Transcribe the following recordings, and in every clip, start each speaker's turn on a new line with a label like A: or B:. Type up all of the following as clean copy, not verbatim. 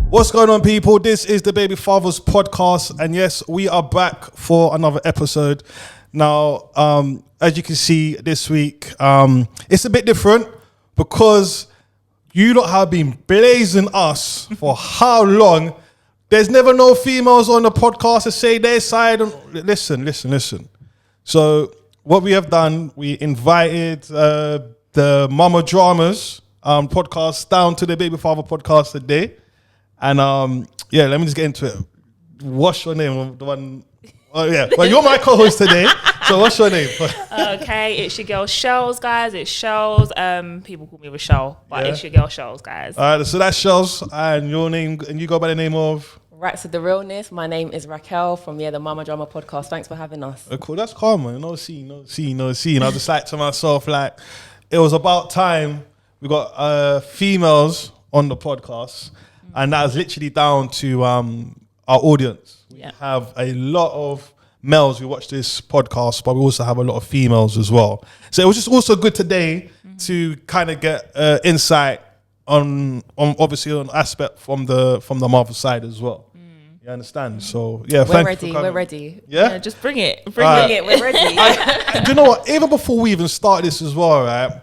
A: What's going on, people? This is the Baby Fathers podcast, and yes, we are back for another episode. Now, as you can see this week, it's a bit different because you lot have been blazing us for how long. There's never no females on the podcast to say their side. Listen. So what we have done, we invited the Mama Dramas podcast down to the Baby Father podcast today. And let me just get into it. What's your name? The one, well, you're my co-host today. So what's your name?
B: Okay, it's your girl Shells, guys. It's Shells. People call me Rochelle, but it's your girl Shells, guys.
A: All right, so that's Shells, and your name, and you go by the name of.
C: Rats of the Realness. My name is Raquel from the Mama Drama podcast. Thanks for having us.
A: Cool, that's calm, man. No scene. I just like to myself, like, it was about time we got females on the podcast. And that is literally down to our audience. We have a lot of males who watch this podcast, but we also have a lot of females as well. So it was just also good today to kind of get insight on obviously an aspect from the mother side as well. You understand? So yeah,
C: we're ready.
A: Yeah,
B: just bring it.
C: Bring it. We're ready.
A: Do you know what? Even before we even start this as well, right?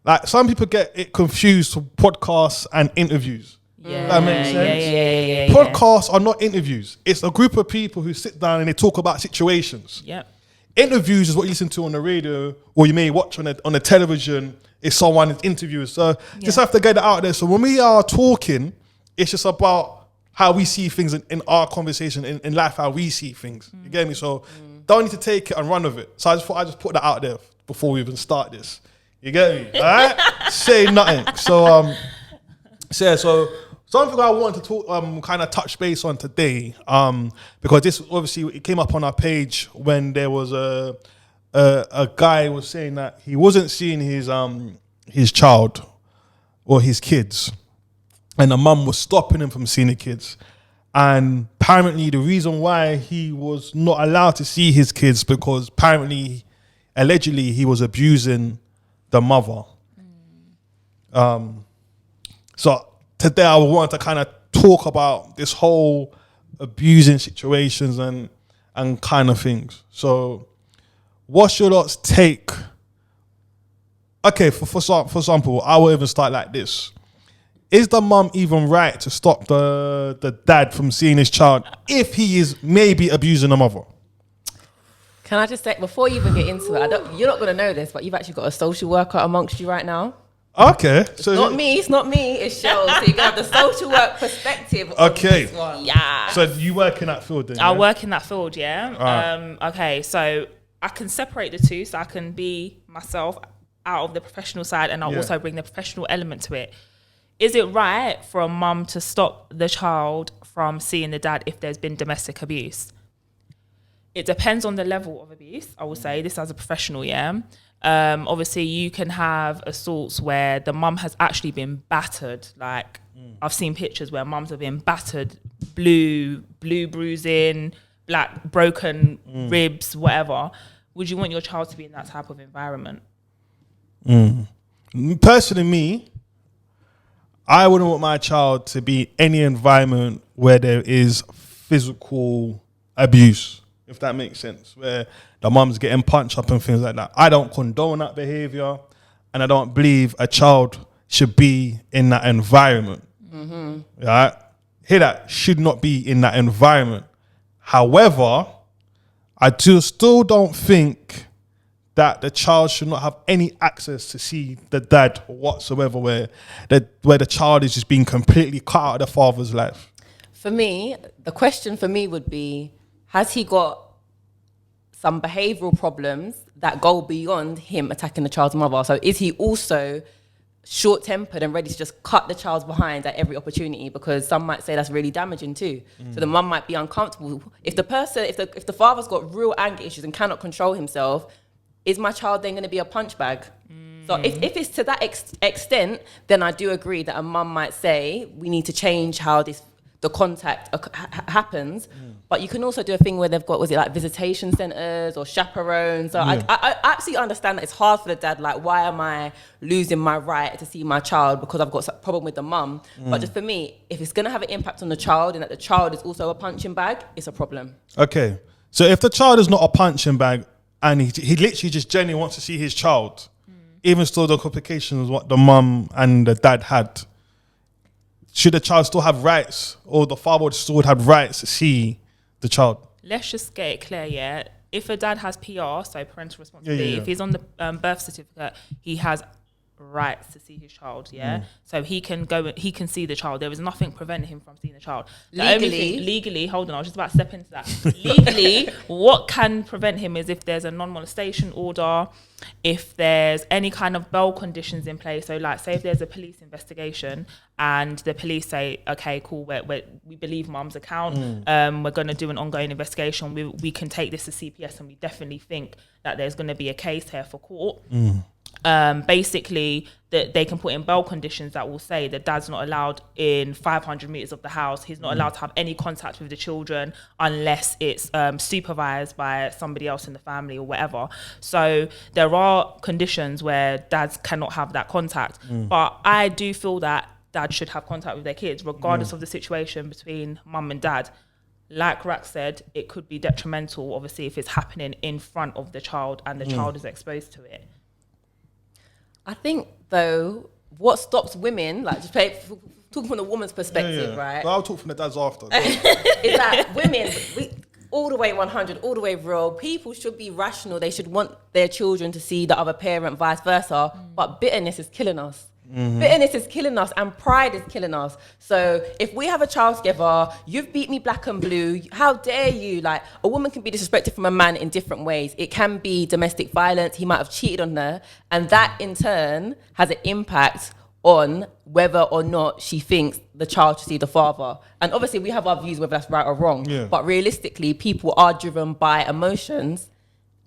A: Like some people get it confused with podcasts and interviews.
B: Yeah,
A: that makes sense.
B: Yeah.
A: Podcasts are not interviews. It's a group of people who sit down and they talk about situations.
B: Yep.
A: Interviews is what you listen to on the radio or you may watch on the television if someone is interviewing. So just have to get it out there. So when we are talking, it's just about how we see things in our conversation, in life, how we see things. You get me? So don't need to take it and run with it. So I just thought I'd just put that out there before we even start this. You get me? All right? Say nothing. So something I wanted to talk, kind of touch base on today, because this obviously it came up on our page when there was a guy was saying that he wasn't seeing his child or his kids, and the mum was stopping him from seeing the kids, and apparently the reason why he was not allowed to see his kids because allegedly he was abusing the mother. So today I want to kind of talk about this whole abusing situations and kind of things. So what's your lot's take? Okay, for example, I will even start like this. Is the mum even right to stop the dad from seeing his child if he is maybe abusing the mother?
C: Can I just say, before you even get into it, you're not going to know this, but you've actually got a social worker amongst you right now.
A: Okay.
C: It's not me, it's Shells. So you're going to have the social work perspective of this one.
B: Yeah.
A: So you work in that field then?
B: I work in that field, yeah. Okay, so I can separate the two, so I can be myself out of the professional side and I'll also bring the professional element to it. Is it right for a mum to stop the child from seeing the dad if there's been domestic abuse? It depends on the level of abuse, I will say, this as a professional, obviously you can have assaults where the mum has actually been battered. Like I've seen pictures where mums have been battered, blue bruising, black broken ribs, whatever. Would you want your child to be in that type of environment?
A: Personally, me, I wouldn't want my child to be any environment where there is physical abuse, if that makes sense, where the mum's getting punched up and things like that. I don't condone that behavior, and I don't believe a child should be in that environment. Right? Hear that? Should not be in that environment. However, I still don't think that the child should not have any access to see the dad whatsoever, where the child is just being completely cut out of the father's life.
C: For me, the question for me would be, has he got some behavioural problems that go beyond him attacking the child's mother? So is he also short-tempered and ready to just cut the child's behind at every opportunity? Because some might say that's really damaging too. So the mum might be uncomfortable. If the father's got real anger issues and cannot control himself, is my child then going to be a punch bag? So if it's to that extent, then I do agree that a mum might say we need to change how the contact happens. But you can also do a thing where they've got, was it like visitation centres or chaperones? So I absolutely understand that it's hard for the dad. Like, why am I losing my right to see my child because I've got a problem with the mum? But just for me, if it's going to have an impact on the child and that the child is also a punching bag, it's a problem.
A: Okay. So if the child is not a punching bag and he literally just genuinely wants to see his child, even still the complications what the mum and the dad had, should the child still have rights, or the father would still have rights to see the child?
B: Let's just get it clear, yeah. If a dad has PR, so parental responsibility, if he's on the birth certificate, he has rights to see his child, yeah. So he can go, he can see the child. There is nothing preventing him from seeing the child. Legally, hold on, I was just about to step into that. Legally, what can prevent him is if there's a non-molestation order, if there's any kind of bail conditions in place. So like, say if there's a police investigation and the police say, okay, cool, we believe mum's account, we're going to do an ongoing investigation, we can take this to CPS and we definitely think that there's going to be a case here for court. Basically, that they can put in bail conditions that will say that dad's not allowed in 500 meters of the house. He's not allowed to have any contact with the children unless it's supervised by somebody else in the family or whatever. So there are conditions where dads cannot have that contact. But I do feel that dad should have contact with their kids, regardless of the situation between mum and dad. Like Rack said, it could be detrimental, obviously, if it's happening in front of the child and the child is exposed to it.
C: I think, though, what stops women, like just talking from the woman's perspective, right?
A: Well, I'll talk from the dad's after.
C: Is that women, all the way 100, all the way real, people should be rational. They should want their children to see the other parent, vice versa. But bitterness is killing us. Bitterness is killing us and pride is killing us. So if we have a child together, you've beat me black and blue, how dare you? Like, a woman can be disrespected from a man in different ways. It can be domestic violence. He might have cheated on her. And that in turn has an impact on whether or not she thinks the child should see the father. And obviously we have our views whether that's right or wrong. Yeah. But realistically, people are driven by emotions.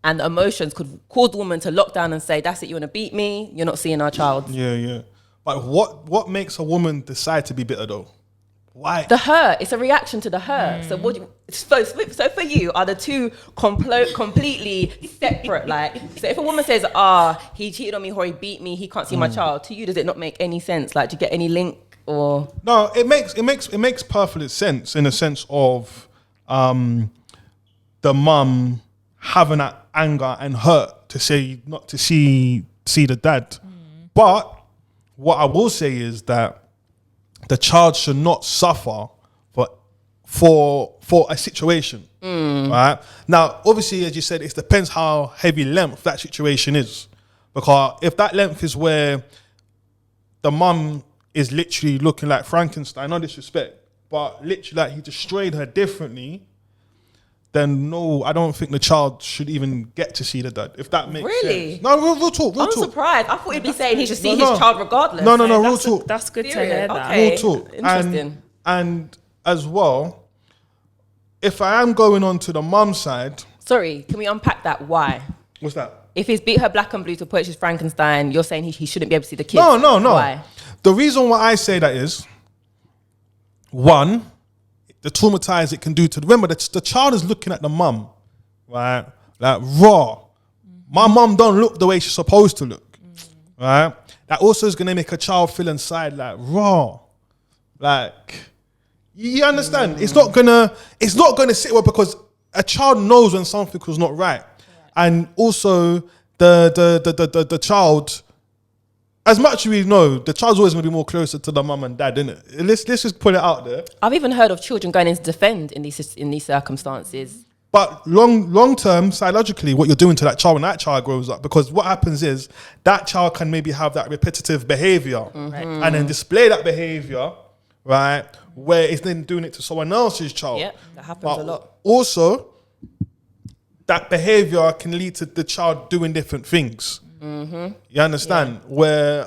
C: And the emotions could cause the woman to lock down and say, that's it, you want to beat me? You're not seeing our child.
A: Yeah. But what makes a woman decide to be bitter though? Why?
C: The hurt. It's a reaction to the hurt. So so for you, are the two completely separate? Like, so if a woman says, he cheated on me or he beat me, he can't see my child, to you, does it not make any sense? Like, do you get any link or?
A: No, it makes perfect sense in the sense of the mum having that anger and hurt to say not to see the dad. But what I will say is that the child should not suffer for a situation. Right? Now, obviously, as you said, it depends how heavy length that situation is. Because if that length is where the mum is literally looking like Frankenstein, no disrespect, but literally like he destroyed her differently, then no, I don't think the child should even get to see the dad, if that makes sense. No, we'll talk.
C: I'm surprised. I thought he'd be saying he should see his child regardless.
A: No, real talk.
B: That's good to hear that.
C: Okay.
A: Real talk.
C: Interesting.
A: And as well, if I am going on to the mum side...
C: Sorry, can we unpack that? Why?
A: What's that?
C: If he's beat her black and blue to purchase Frankenstein, you're saying he shouldn't be able to see the kids?
A: No.
C: Why?
A: The reason why I say that is, one, the traumatized it can do to... Remember, the child is looking at the mum, right? Like, raw. My mum don't look the way she's supposed to look, right? That also is going to make a child feel inside like, raw. Like, you understand? It's not gonna sit well because a child knows when something was not right. And also, the child... As much as we know, the child's always going to be more closer to the mum and dad, isn't it? Let's just put it out there.
C: I've even heard of children going in to defend in these circumstances.
A: But long term, psychologically, what you're doing to that child when that child grows up, because what happens is that child can maybe have that repetitive behavior and then display that behavior, right? Where it's then doing it to someone else's child.
C: Yeah, that happens a lot.
A: Also, that behavior can lead to the child doing different things. You understand? Yeah. Where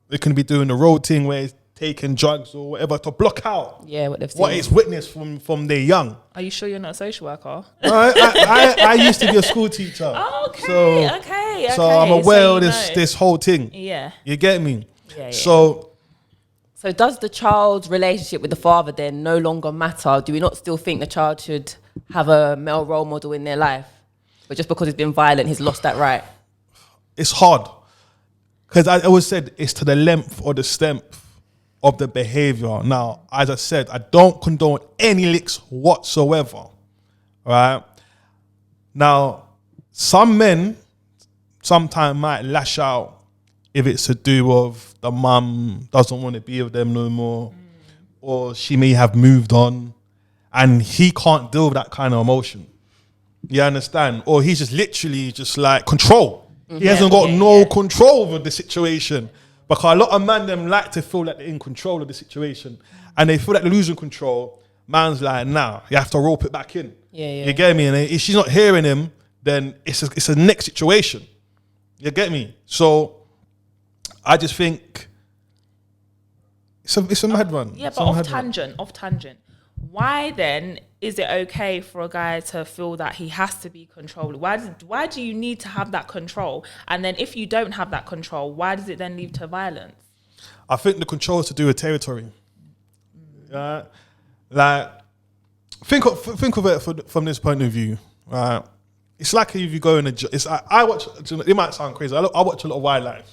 A: it can be doing the road thing where it's taking drugs or whatever to block out
C: what they've seen.
A: What it's witnessed from their young.
B: Are you sure you're not a social worker?
A: I used to be a school teacher.
B: Oh, okay.
A: So I'm aware of this whole thing.
B: Yeah.
A: You get me?
B: Yeah.
A: So
C: does the child's relationship with the father then no longer matter? Do we not still think the child should have a male role model in their life, but just because he's been violent, he's lost that right?
A: It's hard. Because I always said it's to the length or the strength of the behavior. Now, as I said, I don't condone any licks whatsoever. Right? Now, some men sometimes might lash out if it's to do with the mum doesn't want to be with them no more, or she may have moved on, and he can't deal with that kind of emotion. You understand? Or he's just literally just like control. He hasn't got no control over the situation. Because a lot of men them like to feel like they're in control of the situation, and they feel like they're losing control. Man's like, nah, you have to rope it back in. You get me? And if she's not hearing him, then it's a next situation. You get me? So I just think it's a mad one.
B: Yeah, but off tangent. Why then is it okay for a guy to feel that he has to be controlled? Why do you need to have that control? And then if you don't have that control, why does it then lead to violence?
A: I think the control is to do with territory. Like, think of it from this point of view. Right? It's like if you go in I watch. It might sound crazy. I watch a lot of wildlife.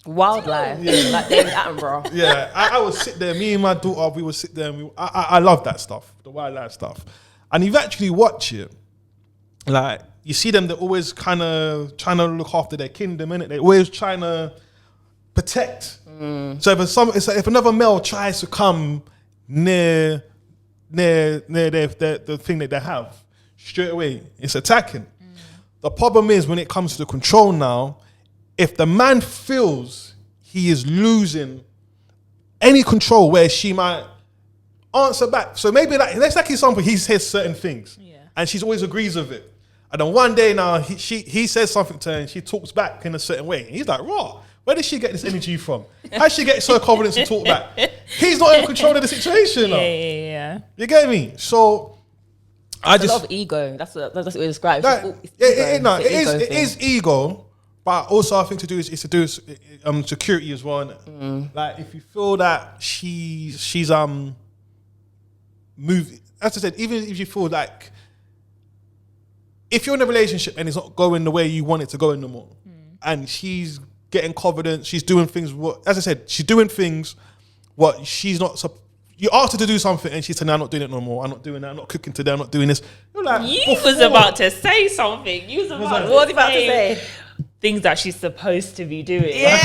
C: Wildlife, like David Attenborough.
A: Yeah, I would sit there. Me and my daughter, we would sit there. And I love that stuff, the wildlife stuff. And you actually watch it, like you see them. They're always kind of trying to look after their kingdom, innit? They're always trying to protect. So if another male tries to come near the thing that they have, straight away it's attacking. The problem is when it comes to control now. If the man feels he is losing any control where she might answer back. So maybe let's take example, he says certain things and she always agrees with it. And then one day now he says something to her and she talks back in a certain way. And he's like, raw, where did she get this energy from? How did she get so confident to talk back? He's not in control of the situation.
B: Yeah.
A: You get me? So
C: It's a lot of ego. That's what we describe.
A: It is ego. But also, I think to do with security as well. Like if you feel that she's moving, as I said, even if you feel like if you're in a relationship and it's not going the way you want it to go anymore, and she's getting confident, she's doing things. As I said, she's doing things what she's not. You asked her to do something and she said, "No, I'm not doing it no more. I'm not doing that. I'm not cooking today. I'm not doing this." You're like,
B: you was about to say something.
C: What was he about to say?
B: Things that she's supposed to be doing.
C: Yeah.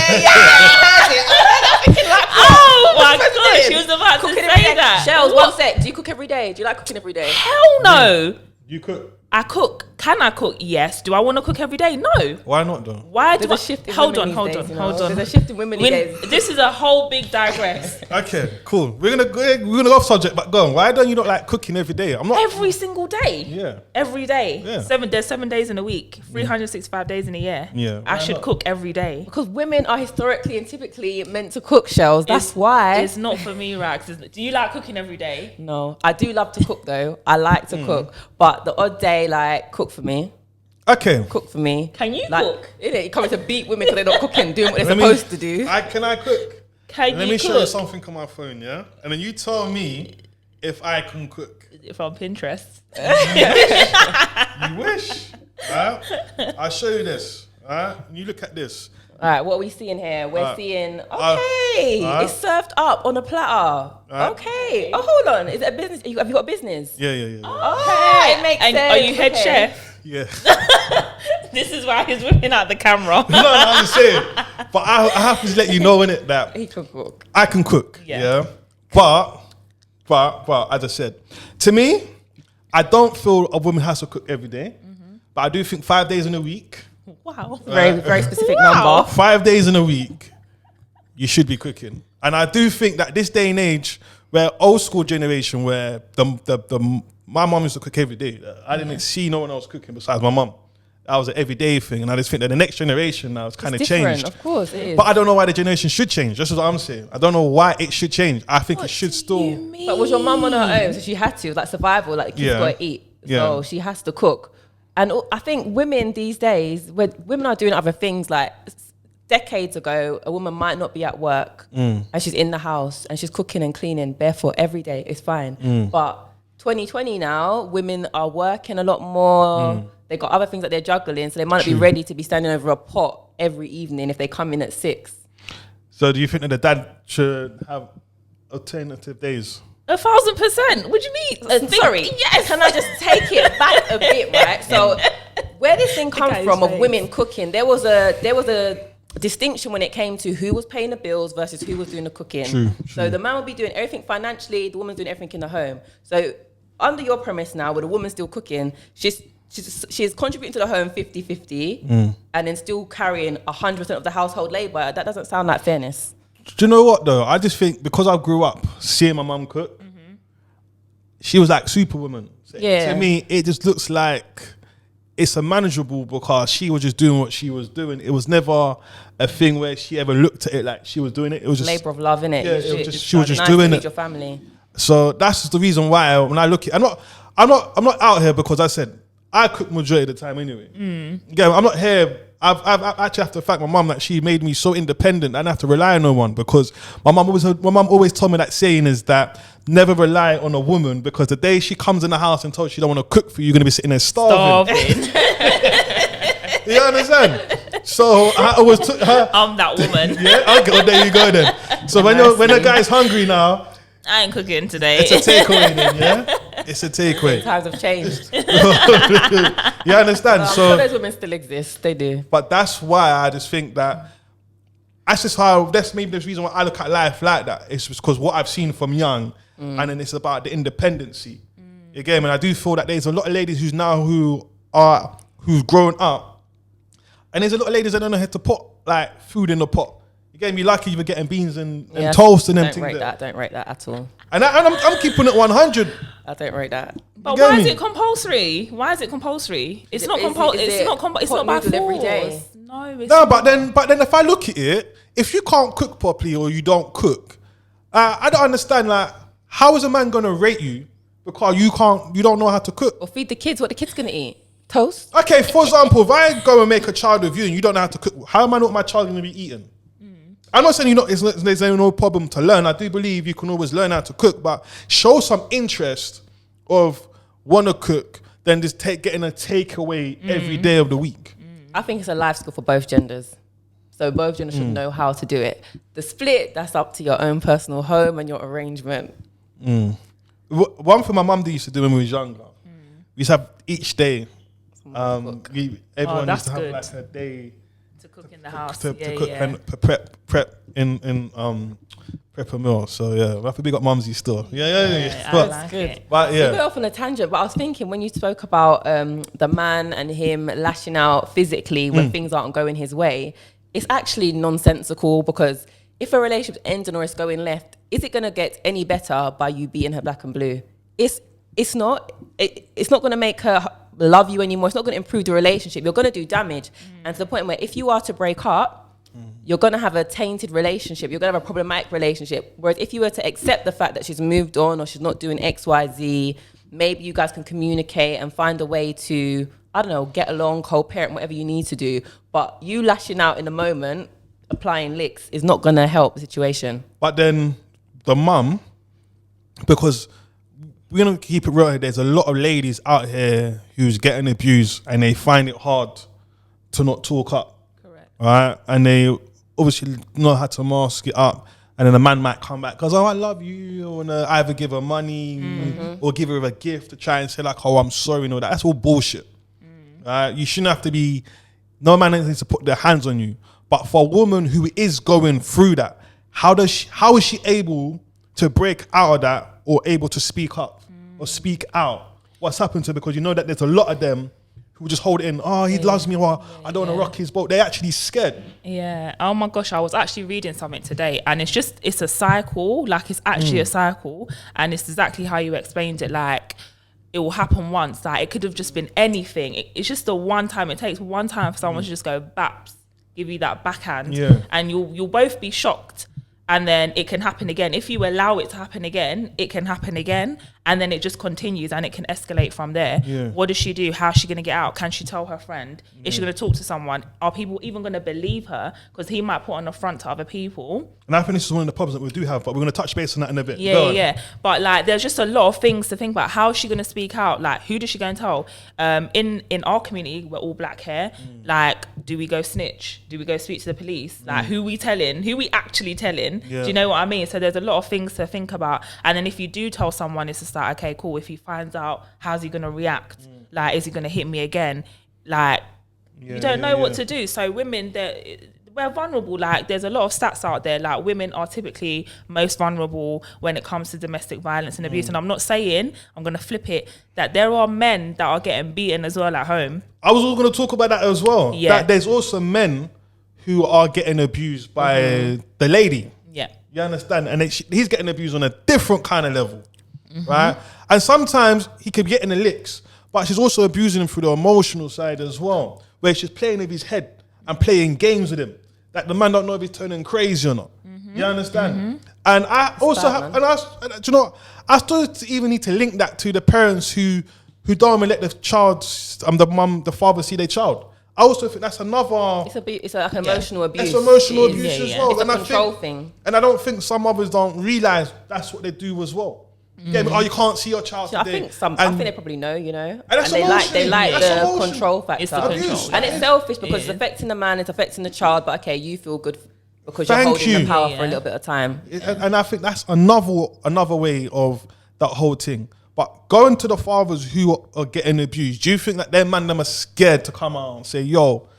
B: Oh my God, she was about to say that.
C: Shells, one sec. Do you cook every day? Do you like cooking every day?
B: Hell no.
A: Yeah. You cook.
B: I cook. Can I cook? Yes. Do I want to cook every day? No.
A: Why not though?
B: Why
C: There's
B: do
C: a shift in
B: hold on.
C: There's a shift in women these days.
B: This is a whole big digress.
A: Okay, cool. We're gonna go off subject, but go on. Why don't you not like cooking every day? I'm not
B: Every single day.
A: Yeah.
B: Every day.
A: Yeah.
B: There's 7 days in a week, 365 days in a year.
A: Yeah.
B: I should cook every day.
C: Because women are historically and typically meant to cook, Shells. That's why.
B: It's not for me, Rax. Do you like cooking every day?
C: No. I do love to cook though. I like to cook. But the odd day, like, cook for me.
A: Okay.
C: Cook for me.
B: Can you
C: like,
B: cook?
C: You're coming to beat women because they're not cooking, doing what they're supposed to do.
A: Can I cook?
B: Let
A: me show you something on my phone, yeah? And then you tell me if I can cook.
B: If I'm Pinterest.
A: You wish. Right? I'll show you this. Right? You look at this.
C: All right, what are we seeing here? We're seeing, it's served up on a platter. Okay. Oh, hold on. Is it a business? Have you got a business?
A: Yeah.
C: Okay, it makes sense.
B: Are you head chef?
A: Yeah.
B: This is why he's whipping out the camera.
A: No, I'm just saying. But I have to let you know, innit, that
C: he can cook.
A: I can cook. Yeah. But as I said, to me, I don't feel a woman has to cook every day. But I do think 5 days in a week.
B: Wow.
C: Very specific number.
A: 5 days in a week, you should be cooking. And I do think that this day and age, where old school generation, where my mum used to cook every day. I didn't see no one else cooking besides my mum. That was an everyday thing. And I just think that the next generation now has kind of changed.
C: Of course it is.
A: But I don't know why the generation should change. That's what I'm saying. I don't know why it should change. I think it should still.
C: But was your mum on her own? So she had to, like survival, like kids got to eat. So she has to cook. And I think women these days, women are doing other things. Like decades ago, a woman might not be at work and she's in the house and she's cooking and cleaning barefoot every day. It's fine. But 2020 now, women are working a lot more. They got other things that they're juggling, so they might not be ready to be standing over a pot every evening if they come in at 6.
A: So do you think that the dad should have alternative days?
B: 1,000%. What do you mean?
C: Sorry,
B: Yes.
C: can I just take it back a bit, right? So where this thing comes from of women cooking, there was a distinction when it came to who was paying the bills versus who was doing the cooking.
A: True.
C: So the man would be doing everything financially, the woman's doing everything in the home. So under your premise now, where the woman's still cooking, she's contributing to the home 50-50 and then still carrying 100% of the household labor. That doesn't sound like fairness.
A: Do you know what though? I just think because I grew up seeing my mum cook, she was like Superwoman. So
C: Yeah.
A: To me, it just looks like it's a manageable because she was just doing what she was doing. It was never a thing where she ever looked at it like she was doing it. It was just
C: Labor of love, innit?
A: Yeah, it was just, she was just
C: nice
A: doing
C: to
A: it.
C: feed your family.
A: So that's just the reason why when I look at, I'm not out here because I said I cook majority of the time anyway. Yeah, I'm not here. I've actually have to thank my mum that she made me so independent. I don't have to rely on no one because my mum always told me that saying is that never rely on a woman because the day she comes in the house and tells you she don't want to cook for you, you're gonna be sitting there starving. You understand? So I always took her.
B: I'm that woman.
A: Yeah, okay, well, there you go then. So when a guy's hungry now,
B: I ain't cooking today.
A: it's a takeaway then, yeah? It's a takeaway.
C: Times have changed.
A: You understand?
C: I'm
A: So
C: sure those women still exist. They do.
A: but that's why I just think that's maybe the reason why I look at life like that. It's because what I've seen from young, and then it's about the independency. Again, and I do feel that there's a lot of ladies who've grown up, and there's a lot of ladies that don't know how to put like food in the pot. You get me? Lucky you were getting beans and toast and them things.
C: Don't rate that at all.
A: And I'm keeping it 100.
C: I don't rate that.
B: But
A: You get
B: why is
A: me?
B: it compulsory? Why is it compulsory? It's not
C: Is
B: compulsory.
C: it
B: It's not
C: pot
B: by
C: noodle every
B: force.
C: day?
B: No, it's
A: No,
B: not.
A: but then if I look at it, if you can't cook properly or you don't cook, I don't understand like how is a man gonna rate you because you don't know how to cook?
C: Or feed the kids. What the kids gonna eat? Toast.
A: Okay, for example, if I go and make a child with you and you don't know how to cook, how am I not my child gonna be eating? I'm not saying there's no problem to learn. I do believe you can always learn how to cook, but show some interest of want to cook than just getting a takeaway every day of the week.
C: I think it's a life skill for both genders. So both genders should know how to do it. The split, that's up to your own personal home and your arrangement.
A: One thing my mum used to do when we was younger, we used to have each day. Everyone used
B: that's
A: to have
B: good.
A: like a day
B: To cook in the house.
A: to
B: Yeah,
A: cook
B: yeah.
A: and prep in prep a meal. So yeah, I think we got mumsy still. Yeah.
B: I
A: But,
B: like
C: good.
B: it.
A: but
C: We got
A: yeah,
C: off on a tangent, but I was thinking when you spoke about the man and him lashing out physically when things aren't going his way, it's actually nonsensical because if a relationship's ending or it's going left, is it going to get any better by you beating her black and blue? It's not. It's not going to make her love you anymore. It's not going to improve the relationship. You're going to do damage. And to the point where if you are to break up, you're going to have a tainted relationship. You're going to have a problematic relationship. Whereas if you were to accept the fact that she's moved on or she's not doing X, Y, Z, maybe you guys can communicate and find a way to, I don't know, get along, co-parent, whatever you need to do. But you lashing out in the moment, applying licks, is not going to help the situation.
A: but then the mum, because we're gonna keep it real here. There's a lot of ladies out here who's getting abused and they find it hard to not talk up.
C: Correct.
A: Right? And they obviously know how to mask it up. And then the man might come back because, oh, I love you. I want to either give her money or give her a gift to try and say like, oh, I'm sorry and all that. That's all bullshit. Right? You shouldn't have to be, no man needs to put their hands on you. But for a woman who is going through that, how is she able to break out of that or able to speak up or speak out? What's happened to her? Because you know that there's a lot of them who just hold it in. Oh, he loves me, or I don't want to rock his boat. They're actually scared.
B: Yeah. Oh my gosh, I was actually reading something today, and it's a cycle. Like it's actually a cycle, and it's exactly how you explained it. Like it will happen once. Like it could have just been anything. It's just the one time. It takes one time for someone to just go baps, give you that backhand, and you'll both be shocked. And then it can happen again. If you allow it to happen again, it can happen again. and then it just continues and it can escalate from there.
A: Yeah.
B: What does she do? How's she going to get out? Can she tell her friend? Is she going to talk to someone? Are people even going to believe her? Because he might put on the front to other people.
A: And I think this is one of the problems that we do have, but we're going to touch base on that in a bit.
B: Yeah. But like, there's just a lot of things to think about. How is she going to speak out? Like, who does she go and tell? In our community, we're all black hair. Like, do we go snitch? Do we go speak to the police? Like, who we telling? Who we actually telling?
A: Yeah.
B: Do you know what I mean? So there's a lot of things to think about. And then if you do tell someone, it's just like, okay, cool. If he finds out, how's he going to react? Like, is he going to hit me again? Like, you don't know what to do. So women, we're vulnerable. Like, there's a lot of stats out there. Like, women are typically most vulnerable when it comes to domestic violence and abuse. And I'm not saying, I'm going to flip it, that there are men that are getting beaten as well at home.
A: I was also going to talk about that as well.
B: Yeah.
A: That there's also men who are getting abused by the lady.
B: Yeah.
A: You understand? And he's getting abused on a different kind of level, right? And sometimes he could be getting the licks, but she's also abusing him through the emotional side as well, where she's playing with his head and playing games with him. That the man don't know if he's turning crazy or not. You understand? And I also have, do you know, I still even need to link that to the parents who don't even let the child, the father see their child. I also think that's another.
C: It's like emotional abuse.
A: It's emotional abuse as well.
C: It's
A: and
C: a control thing.
A: And I don't think some mothers don't realise that's what they do as well. Yeah, but, you can't see your child
C: So
A: today.
C: I think they probably know, you know.
A: And that's
C: they like
A: that's
C: the
A: emotion.
C: control factor.
B: It's the control.
C: And it's selfish because it's affecting the man, it's affecting the child, but okay, you feel good because you're
A: Thank
C: holding
A: you.
C: the power for a little bit of time.
A: And I think that's another way of that whole thing. But going to the fathers who are getting abused, do you think that their man them are scared to come out and say, yo?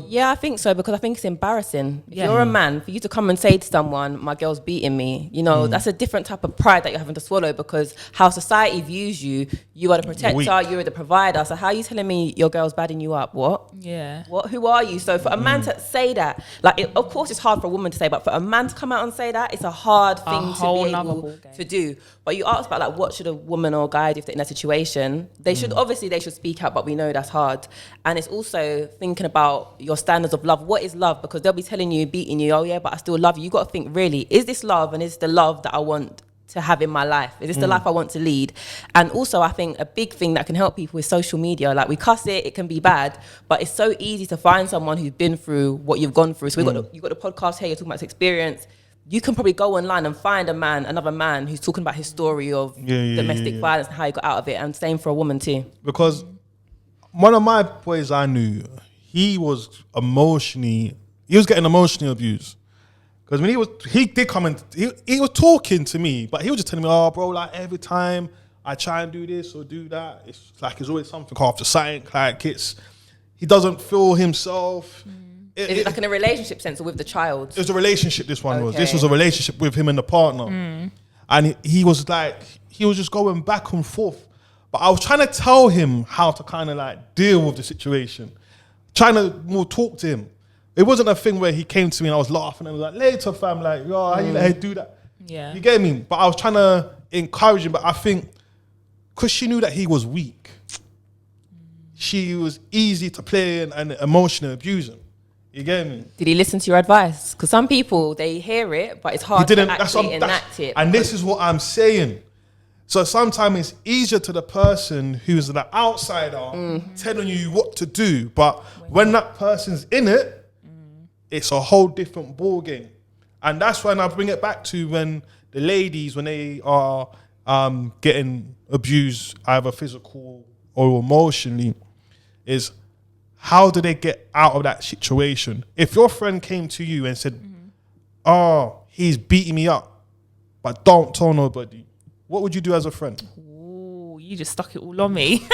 C: Yeah, I think so, because I think it's embarrassing. If you're a man, for you to come and say to someone, my girl's beating me, you know, that's a different type of pride that you're having to swallow, because how society views you, you are the protector, you're the provider. So how are you telling me your girl's badding you up? What?
B: Yeah.
C: What? Who are you? So for a man to say that, like, of course it's hard for a woman to say, but for a man to come out and say that, it's a hard thing to be able to do. But you asked about, like, what should a woman or guy do if they're in that situation? They should, obviously they should speak out, but we know that's hard. And it's also thinking about your standards of love. What is love? Because they'll be telling you, beating you, oh yeah, but I still love you. You got to think, really, is this love, and is the love that I want to have in my life? Is this the life I want to lead? And also, I think a big thing that can help people is social media. Like, we cuss it can be bad, but it's so easy to find someone who's been through what you've gone through. So you've got the podcast here, you're talking about this experience. You can probably go online and find another man who's talking about his story of domestic violence and how he got out of it, and same for a woman too.
A: Because one of my boys I knew, he was getting emotionally abused. Because when he did come and he was talking to me, but he was just telling me, oh bro, like every time I try and do this or do that, it's like it's always something after something, like he doesn't feel himself.
C: Is it like in a relationship sense or with the child?
A: It was a relationship, this one was. This was a relationship with him and the partner. And he was just going back and forth. But I was trying to tell him how to kind of like deal with the situation. Trying to more talk to him. It wasn't a thing where he came to me and I was laughing and I was like, later fam, like, yo, how you let her do that?
B: Yeah.
A: You get me? But I was trying to encourage him, but I think because she knew that he was weak, she was easy to play and emotionally abuse him. You get me?
C: Did he listen to your advice? Because some people, they hear it, but it's hard to actually enact it.
A: And this is what I'm saying. So sometimes it's easier to the person who's the outsider telling you what to do. But when that person's in it, it's a whole different ball game. And that's when I bring it back to when the ladies, when they are getting abused, either physical or emotionally, is how do they get out of that situation? If your friend came to you and said, oh, he's beating me up, but don't tell nobody, what would you do as a friend?
B: Ooh, you just stuck it all on me.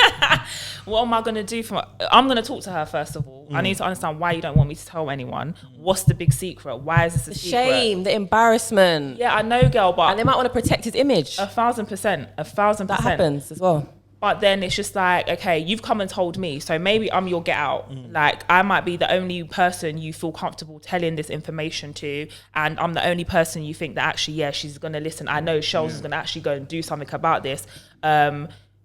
B: What am I going to do? I'm going to talk to her first of all. I need to understand why you don't want me to tell anyone. What's the big secret? Why is this a secret?
C: Shame, the embarrassment.
B: Yeah, I know, girl, but...
C: And they might want to protect his image.
B: 1,000%. That
C: happens as well.
B: But then it's just like, okay, you've come and told me, so maybe I'm your get out. Like, I might be the only person you feel comfortable telling this information to, and I'm the only person you think that actually, yeah, she's going to listen. I know Shells is going to actually go and do something about this.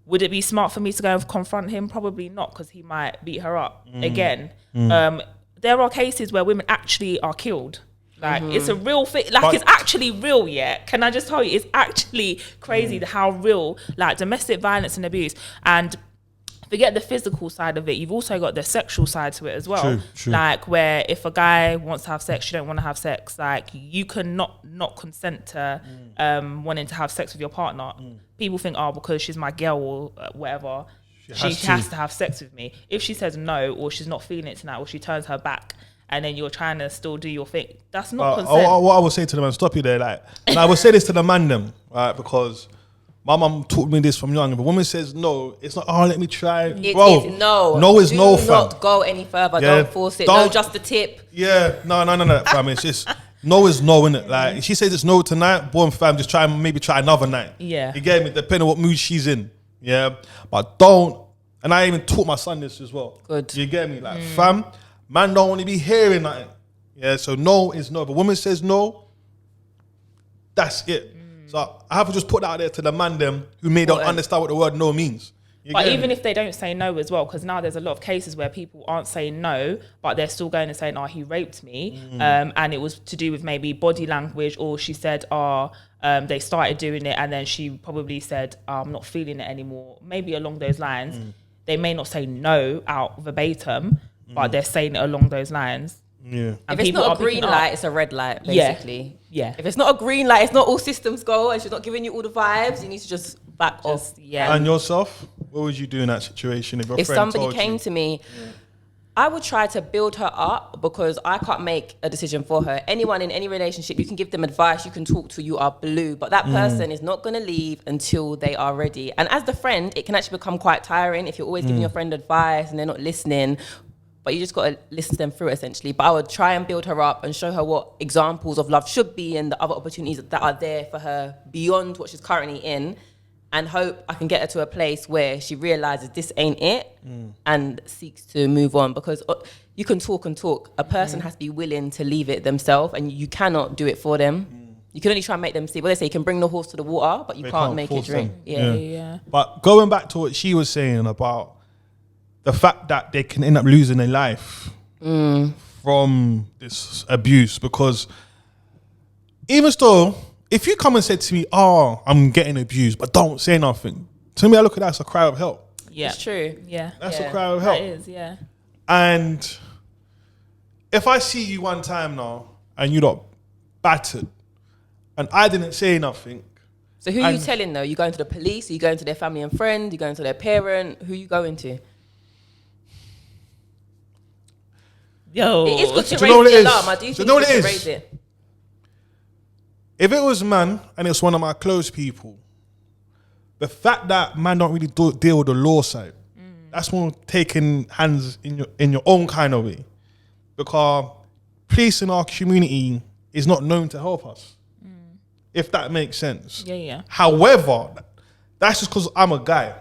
B: Would it be smart for me to go and confront him? Probably not, because he might beat her up again. There are cases where women actually are killed. Like, it's a real thing. Like,
A: But-
B: it's actually real, yeah? Can I just tell you, it's actually crazy how real, like, domestic violence and abuse. And forget the physical side of it, you've also got the sexual side to it as well.
A: True.
B: Like, where if a guy wants to have sex, you don't want to have sex. Like, you can not consent to wanting to have sex with your partner. People think, oh, because she's my girl or whatever, she has to have sex with me. If she says no, or she's not feeling it tonight, or she turns her back, and then you're trying to still do your thing, that's not consent.
A: What I would say to the man, stop you there. Like, and I would say this to the man them, right? Because my mum taught me this from young. If a woman says no, it's not, oh, let me try.
C: It
A: Bro,
C: is no.
A: No is
C: Do
A: no, fam.
C: not go any further.
A: Yeah.
C: Don't force it. No, just the tip.
A: Yeah, no, fam. It's just, no is no, innit? Like, if she says it's no tonight, boom, fam, just maybe try another night.
B: Yeah.
A: You get me? Depending on what mood she's in. Yeah. But don't, and I even taught my son this as well.
C: Good.
A: You get me? Like, fam, man don't want to be hearing nothing. Yeah, so no is no. If a woman says no, that's it. So I have to just put that out there to the man them who may not understand what the word no means. You
B: But
A: get
B: even
A: me?
B: if they don't say no as well, because now there's a lot of cases where people aren't saying no, but they're still going and saying, oh, he raped me. And it was to do with maybe body language, or she said, they started doing it, and then she probably said, I'm not feeling it anymore. Maybe along those lines. They may not say no out verbatim, but they're saying it along those lines.
A: Yeah.
B: And
C: If it's
B: people
C: not
B: are
C: a green
B: picking up.
C: light, it's a red light, basically.
B: Yeah.
C: If it's not a green light, it's not all systems go, and she's not giving you all the vibes, you need to just back off.
B: Yeah.
A: And yourself, what would you do in that situation if your
C: If
A: friend
C: somebody
A: told
C: came
A: you?
C: to me, I would try to build her up, because I can't make a decision for her. Anyone in any relationship, you can give them advice, you can talk to, you are blue, but that person is not going to leave until they are ready. And as the friend, it can actually become quite tiring if you're always giving your friend advice and they're not listening. But you just got to listen to them through, essentially. But I would try and build her up and show her what examples of love should be and the other opportunities that are there for her beyond what she's currently in, and hope I can get her to a place where she realizes this ain't it and seeks to move on. Because you can talk and talk. A person has to be willing to leave it themselves, and you cannot do it for them. You can only try and make them see. Well, they say you can bring the horse to the water, but you can't make it
A: force
C: drink.
A: them.
B: Yeah.
A: But going back to what she was saying about the fact that they can end up losing their life from this abuse, because even still, if you come and said to me, oh, I'm getting abused, but don't say nothing, to me, I look at that as a cry of help.
B: Yeah.
C: It's true.
B: Yeah.
A: That's
C: Yeah,
A: a cry of help.
B: That is, yeah.
A: And if I see you one time now and you got battered and I didn't say nothing,
C: So who are you telling, though? You going to the police? Are you going to their family and friend? You going to their parent? Who you going to?
B: Yo.
C: It is good to
A: Do you know what
C: raise
A: it
C: the
A: is?
C: alarm. I do
A: Do you
C: think
A: know what
C: it's
A: it
C: good to
A: is?
C: raise it.
A: if it was man and it's one of my close people, the fact that man don't really deal with the law side, that's more taking hands in your own kind of way, because police in our community is not known to help us, if that makes sense.
B: Yeah.
A: However, that's just because I'm a guy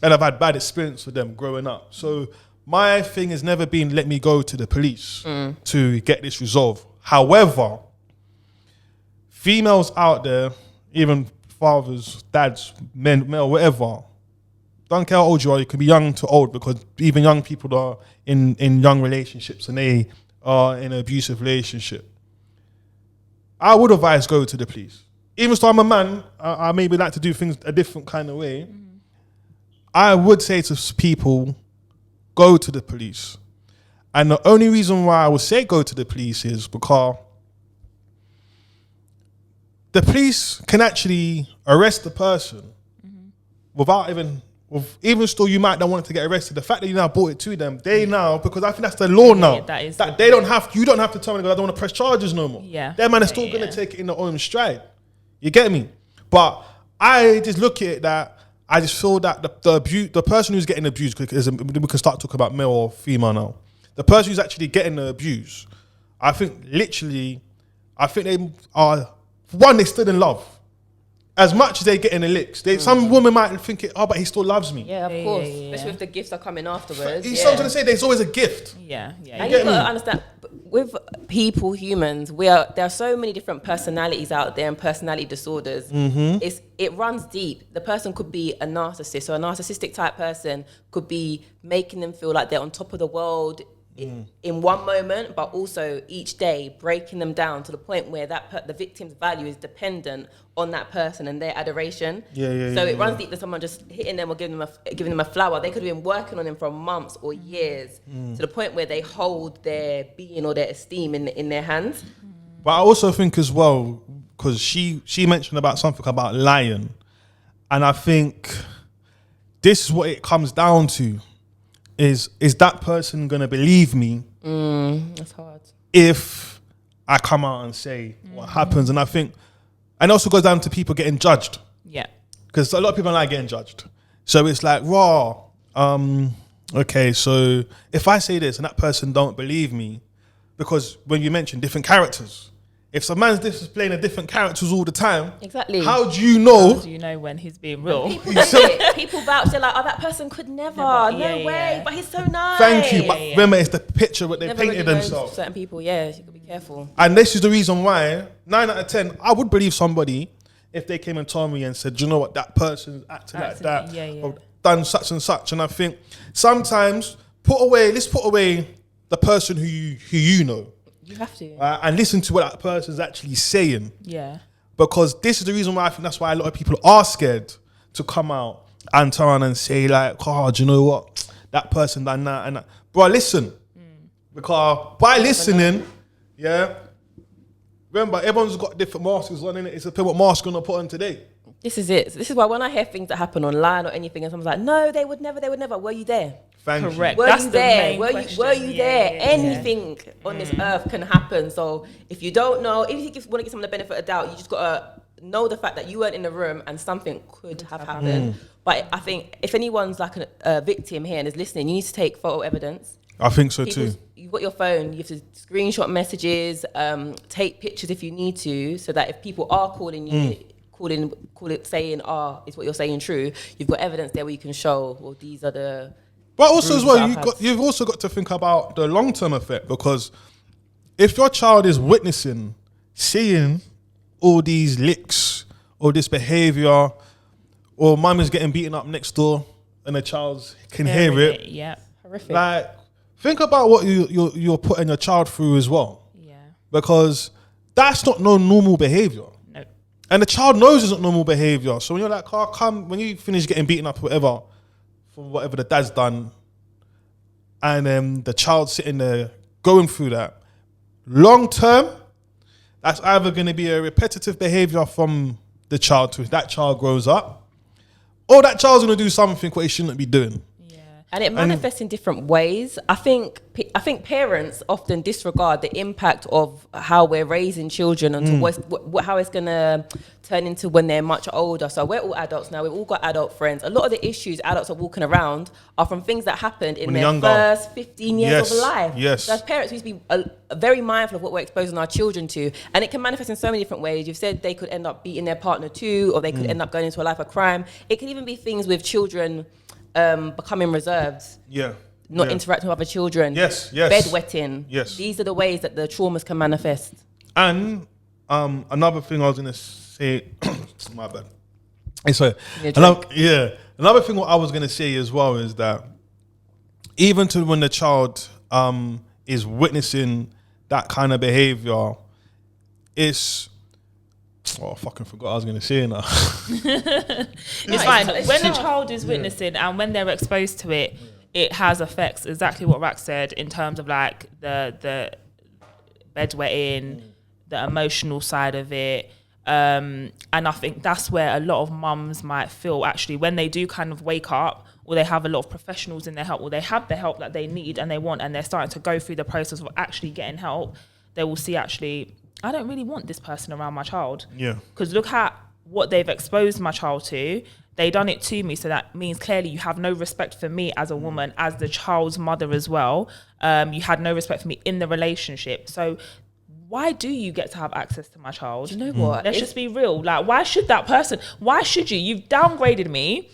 A: and I've had bad experience with them growing up. So my thing has never been, let me go to the police to get this resolved. However, females out there, even fathers, dads, men, male, whatever, don't care how old you are, you can be young to old, because even young people are in young relationships and they are in an abusive relationship. I would advise go to the police. Even though I'm a man, I maybe like to do things a different kind of way. I would say to people, go to the police. And the only reason why I would say go to the police is because the police can actually arrest the person without even still you might not want to get arrested. The fact that you now brought it to them, they now, because I think that's the law now.
B: that is
A: that
B: the-
A: they don't have, you don't have to tell me, I don't want to press charges no more.
B: Yeah.
A: Their man is still going to take it in their own stride. You get me? But I just look at it that I just feel that the person who's getting abused, because we can start talking about male or female now. The person who's actually getting the abuse, I think literally, they are, one, they still in love. As much as they get in the licks, some woman might think it, but he still loves me.
C: Yeah, of course.
B: yeah.
C: Especially if the gifts are coming afterwards.
A: He's something to say, there's always a gift.
B: Yeah.
C: And
A: get
C: you gotta
A: me?
C: understand, with people, humans, there are so many different personalities out there and personality disorders. It runs deep. The person could be a narcissist, or a narcissistic type person could be making them feel like they're on top of the world in one moment, but also each day breaking them down to the point where the victim's value is dependent on that person and their adoration. So it runs deep to someone just hitting them or giving them a flower. They could have been working on them for months or years to the point where they hold their being or their esteem in their hands.
A: But I also think as well, because she mentioned about something about lying, and I think this is what it comes down to. Is that person going to believe me?
C: That's hard.
A: If I come out and say what happens. And I think, and it also goes down to people getting judged.
B: Yeah.
A: Because a lot of people like getting judged. So it's like, okay, so if I say this and that person don't believe me, because when you mention different characters, if some man's displaying a different characters all the time,
C: exactly.
A: How do you know?
B: How do you know when he's being real?
C: People vouch. They're like, "Oh, that person could never. No way." But he's so nice.
A: Thank you. But remember, it's the picture what they painted themselves.
C: Certain people, you gotta be careful.
A: And this is the reason why 9 out of 10, I would believe somebody if they came and told me and said, you know what, that person's acting like that, or done such and such. And I think sometimes let's put away the person who you know.
C: You have to.
A: And listen to what that person's actually saying.
B: Yeah.
A: Because this is the reason why I think that's why a lot of people are scared to come out and turn around and say like, oh, do you know what? That person done that and that. Bro, listen. Because by listening, remember, everyone's got different masks on, innit? It's a what mask you're going to put on today.
C: This is it. This is why when I hear things that happen online or anything and someone's like, no, they would never. Were you there?
B: Correct.
C: Were
B: That's
C: you
B: the
C: there?
B: main
C: Were
B: question.
C: you there? Anything on this earth can happen. So if you don't know, if you want to give someone the benefit of doubt, you just got to know the fact that you weren't in the room and something could have happened. But I think if anyone's like a victim here and is listening, you need to take photo evidence.
A: I think so too.
C: You've got your phone, you have to screenshot messages, take pictures if you need to, so that if people are calling you, call it saying, is what you're saying true, you've got evidence there where you can show, well, these are the...
A: But also as well, you've also got to think about the long-term effect, because if your child is witnessing, seeing all these licks or this behavior, or mum is getting beaten up next door and the child can hear it.
B: Yeah.
C: Horrific.
A: Like, think about what you're putting your child through as well.
B: Yeah.
A: Because that's not no normal behavior.
B: No.
A: And the child knows it's not normal behavior. So when you're like, when you finish getting beaten up or whatever, for whatever the dad's done, and the child sitting there going through that, long term, that's either going to be a repetitive behavior from the child to that child grows up, or that child's going to do something what he shouldn't be doing.
C: And it manifests in different ways. I think parents often disregard the impact of how we're raising children and how it's going to turn into when they're much older. So we're all adults now. We've all got adult friends. A lot of the issues adults are walking around are from things that happened in their first 15 years of life.
A: Yes.
C: So as parents, we need to be very mindful of what we're exposing our children to. And it can manifest in so many different ways. You've said they could end up beating their partner too, or they could end up going into a life of crime. It can even be things with children becoming reserved, not interacting with other children, bedwetting.
A: Yes.
C: These are the ways that the traumas can manifest.
A: And another thing I was going to say, my bad. Another thing what I was going to say as well is that even to when the child is witnessing that kind of behavior, it's... Oh, I fucking forgot what I was going to say now.
B: It's fine. When a child is witnessing and when they're exposed to it, it has effects, exactly what Rack said, in terms of like the bedwetting, the emotional side of it. And I think that's where a lot of mums might feel actually when they do kind of wake up, or they have a lot of professionals in their help, or they have the help that they need and they want, and they're starting to go through the process of actually getting help, they will see actually, I don't really want this person around my child. Yeah. Because look at what they've exposed my child to. They done it to me. So that means clearly you have no respect for me as a woman, as the child's mother as well. You had no respect for me in the relationship. So why do you get to have access to my child?
C: Do you know what?
B: Let's just be real. Like, why should that person? Why should you? You've downgraded me.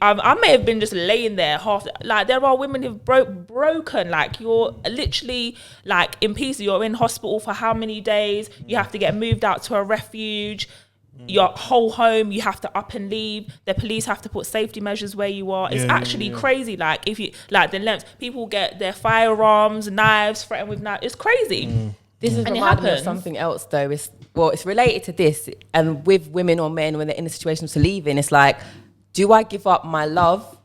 B: I may have been just laying there half. Like, there are women who've broken. Like, you're literally like in pieces. You're in hospital for how many days? You have to get moved out to a refuge. your whole home, you have to up and leave. The police have to put safety measures where you are. It's actually crazy. Like if you like the length, people get their firearms, knives, threatened with knives. It's crazy.
C: This is reminding me of something else though. It's related to this, and with women or men when they're in a situation to leave in, it's like, do I give up my love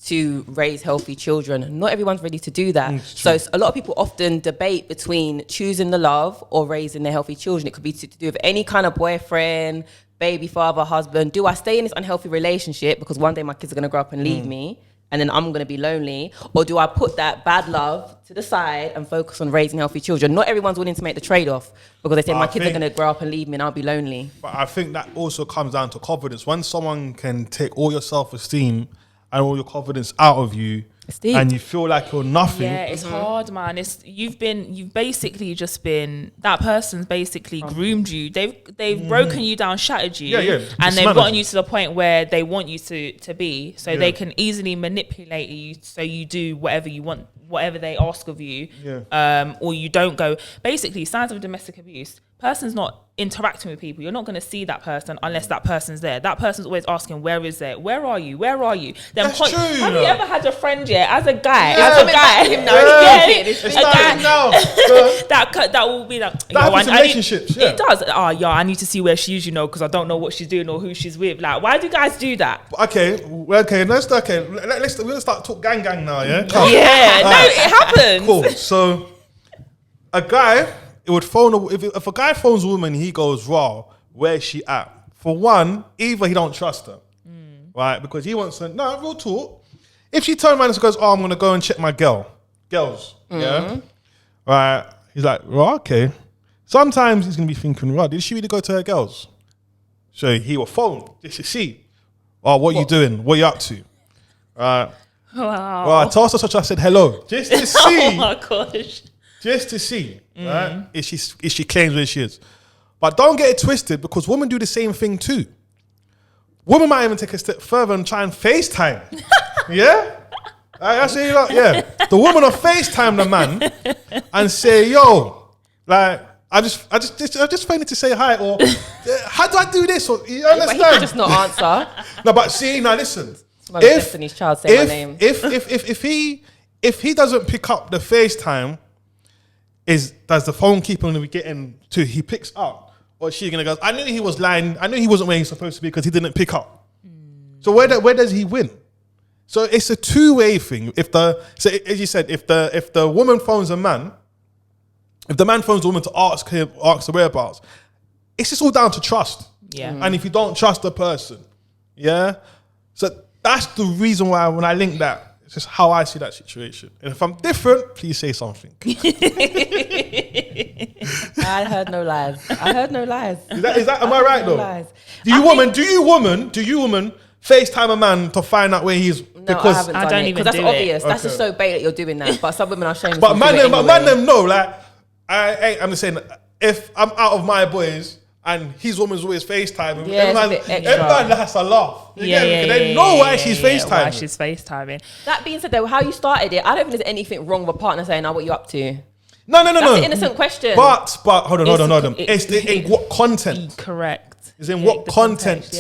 C: to raise healthy children? Not everyone's ready to do that. So a lot of people often debate between choosing the love or raising their healthy children. It could be to do with any kind of boyfriend, baby father, husband. Do I stay in this unhealthy relationship because one day my kids are going to grow up and leave me and then I'm going to be lonely? Or do I put that bad love to the side and focus on raising healthy children? Not everyone's willing to make the trade-off because they say my kids are going to grow up and leave me and I'll be lonely.
A: But I think that also comes down to confidence. When someone can take all your self-esteem and all your confidence out of you, and you feel like you're nothing.
B: Yeah, it's hard, man. You've basically just been, that person's basically groomed you. They've broken you down, shattered you, and they've gotten you to the point where they want you to be. So they can easily manipulate you so you do whatever you want, whatever they ask of you, or you don't go. Basically, signs of domestic abuse. Person's not interacting with people. You're not going to see that person unless that person's there. That person's always asking, where is it? Where are you? Where are you?
A: That's true.
B: Have you ever had a friend, as a guy? That will be like,
A: that happens in relationships.
B: It does. I need to see where she is, because I don't know what she's doing or who she's with. Like, why do guys do that?
A: Let's start talk gang now, yeah?
B: It happens.
A: Cool. So, a guy, it would phone if a guy phones a woman, he goes, raw, where's she at? For one, either he don't trust her, right? Because he wants to, real talk. If she turns around and goes, I'm going to go and check my girls, yeah? Right? He's like, okay. Sometimes he's going to be thinking, did she really go to her girls? So he will phone just to see, what you doing? What you up to? Right?
B: Wow.
A: Well, I told her, I said hello, just to see.
B: Oh my gosh.
A: Just to see, right? If she claims where she is. But don't get it twisted, because women do the same thing too. Women might even take a step further and try and FaceTime. Yeah? I say, the woman will FaceTime the man and say, yo, like, I just find it to say hi, or how do I do this? Or you understand?
C: But he could just not answer.
A: No, but see, now listen.
C: Destiny's Child say my name.
A: If he doesn't pick up the FaceTime, does the phone keep on getting to? He picks up, or is she gonna go? I knew he was lying. I knew he wasn't where he's supposed to be because he didn't pick up. So where does he win? So it's a two-way thing. As you said, if the woman phones a man, if the man phones the woman to ask the whereabouts, it's just all down to trust.
B: Yeah.
A: And if you don't trust the person, so that's the reason why when I link that. It's just how I see that situation. And if I'm different, please say something.
C: I heard no lies.
A: Is that am I right though?
C: Lies.
A: Do you woman FaceTime a man to find out where he is?
C: No,
A: because
C: I don't even do it. That's obvious. That's just so bait that you're doing that. But some women are showing.
A: But man them know. Like I'm just saying, if I'm out of my boys and his woman's always FaceTiming, everyone has to laugh. They know why she's FaceTiming.
B: Why she's FaceTiming.
C: That being said, though, how you started it, I don't think there's anything wrong with a partner saying, what you up to?
A: No.
C: That's an innocent question.
A: But hold on. It's in what content?
B: Correct.
A: It's in what content
B: context.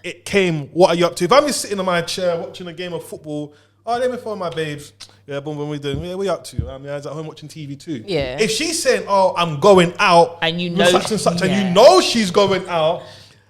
A: It came. What are you up to? If I'm just sitting in my chair watching a game of football, let me phone my babes. Yeah, boom, what we doing? Yeah, we up to? I was at home watching TV too.
C: Yeah.
A: If she's saying, I'm going out,
B: and you know
A: such and such, and you know she's going out,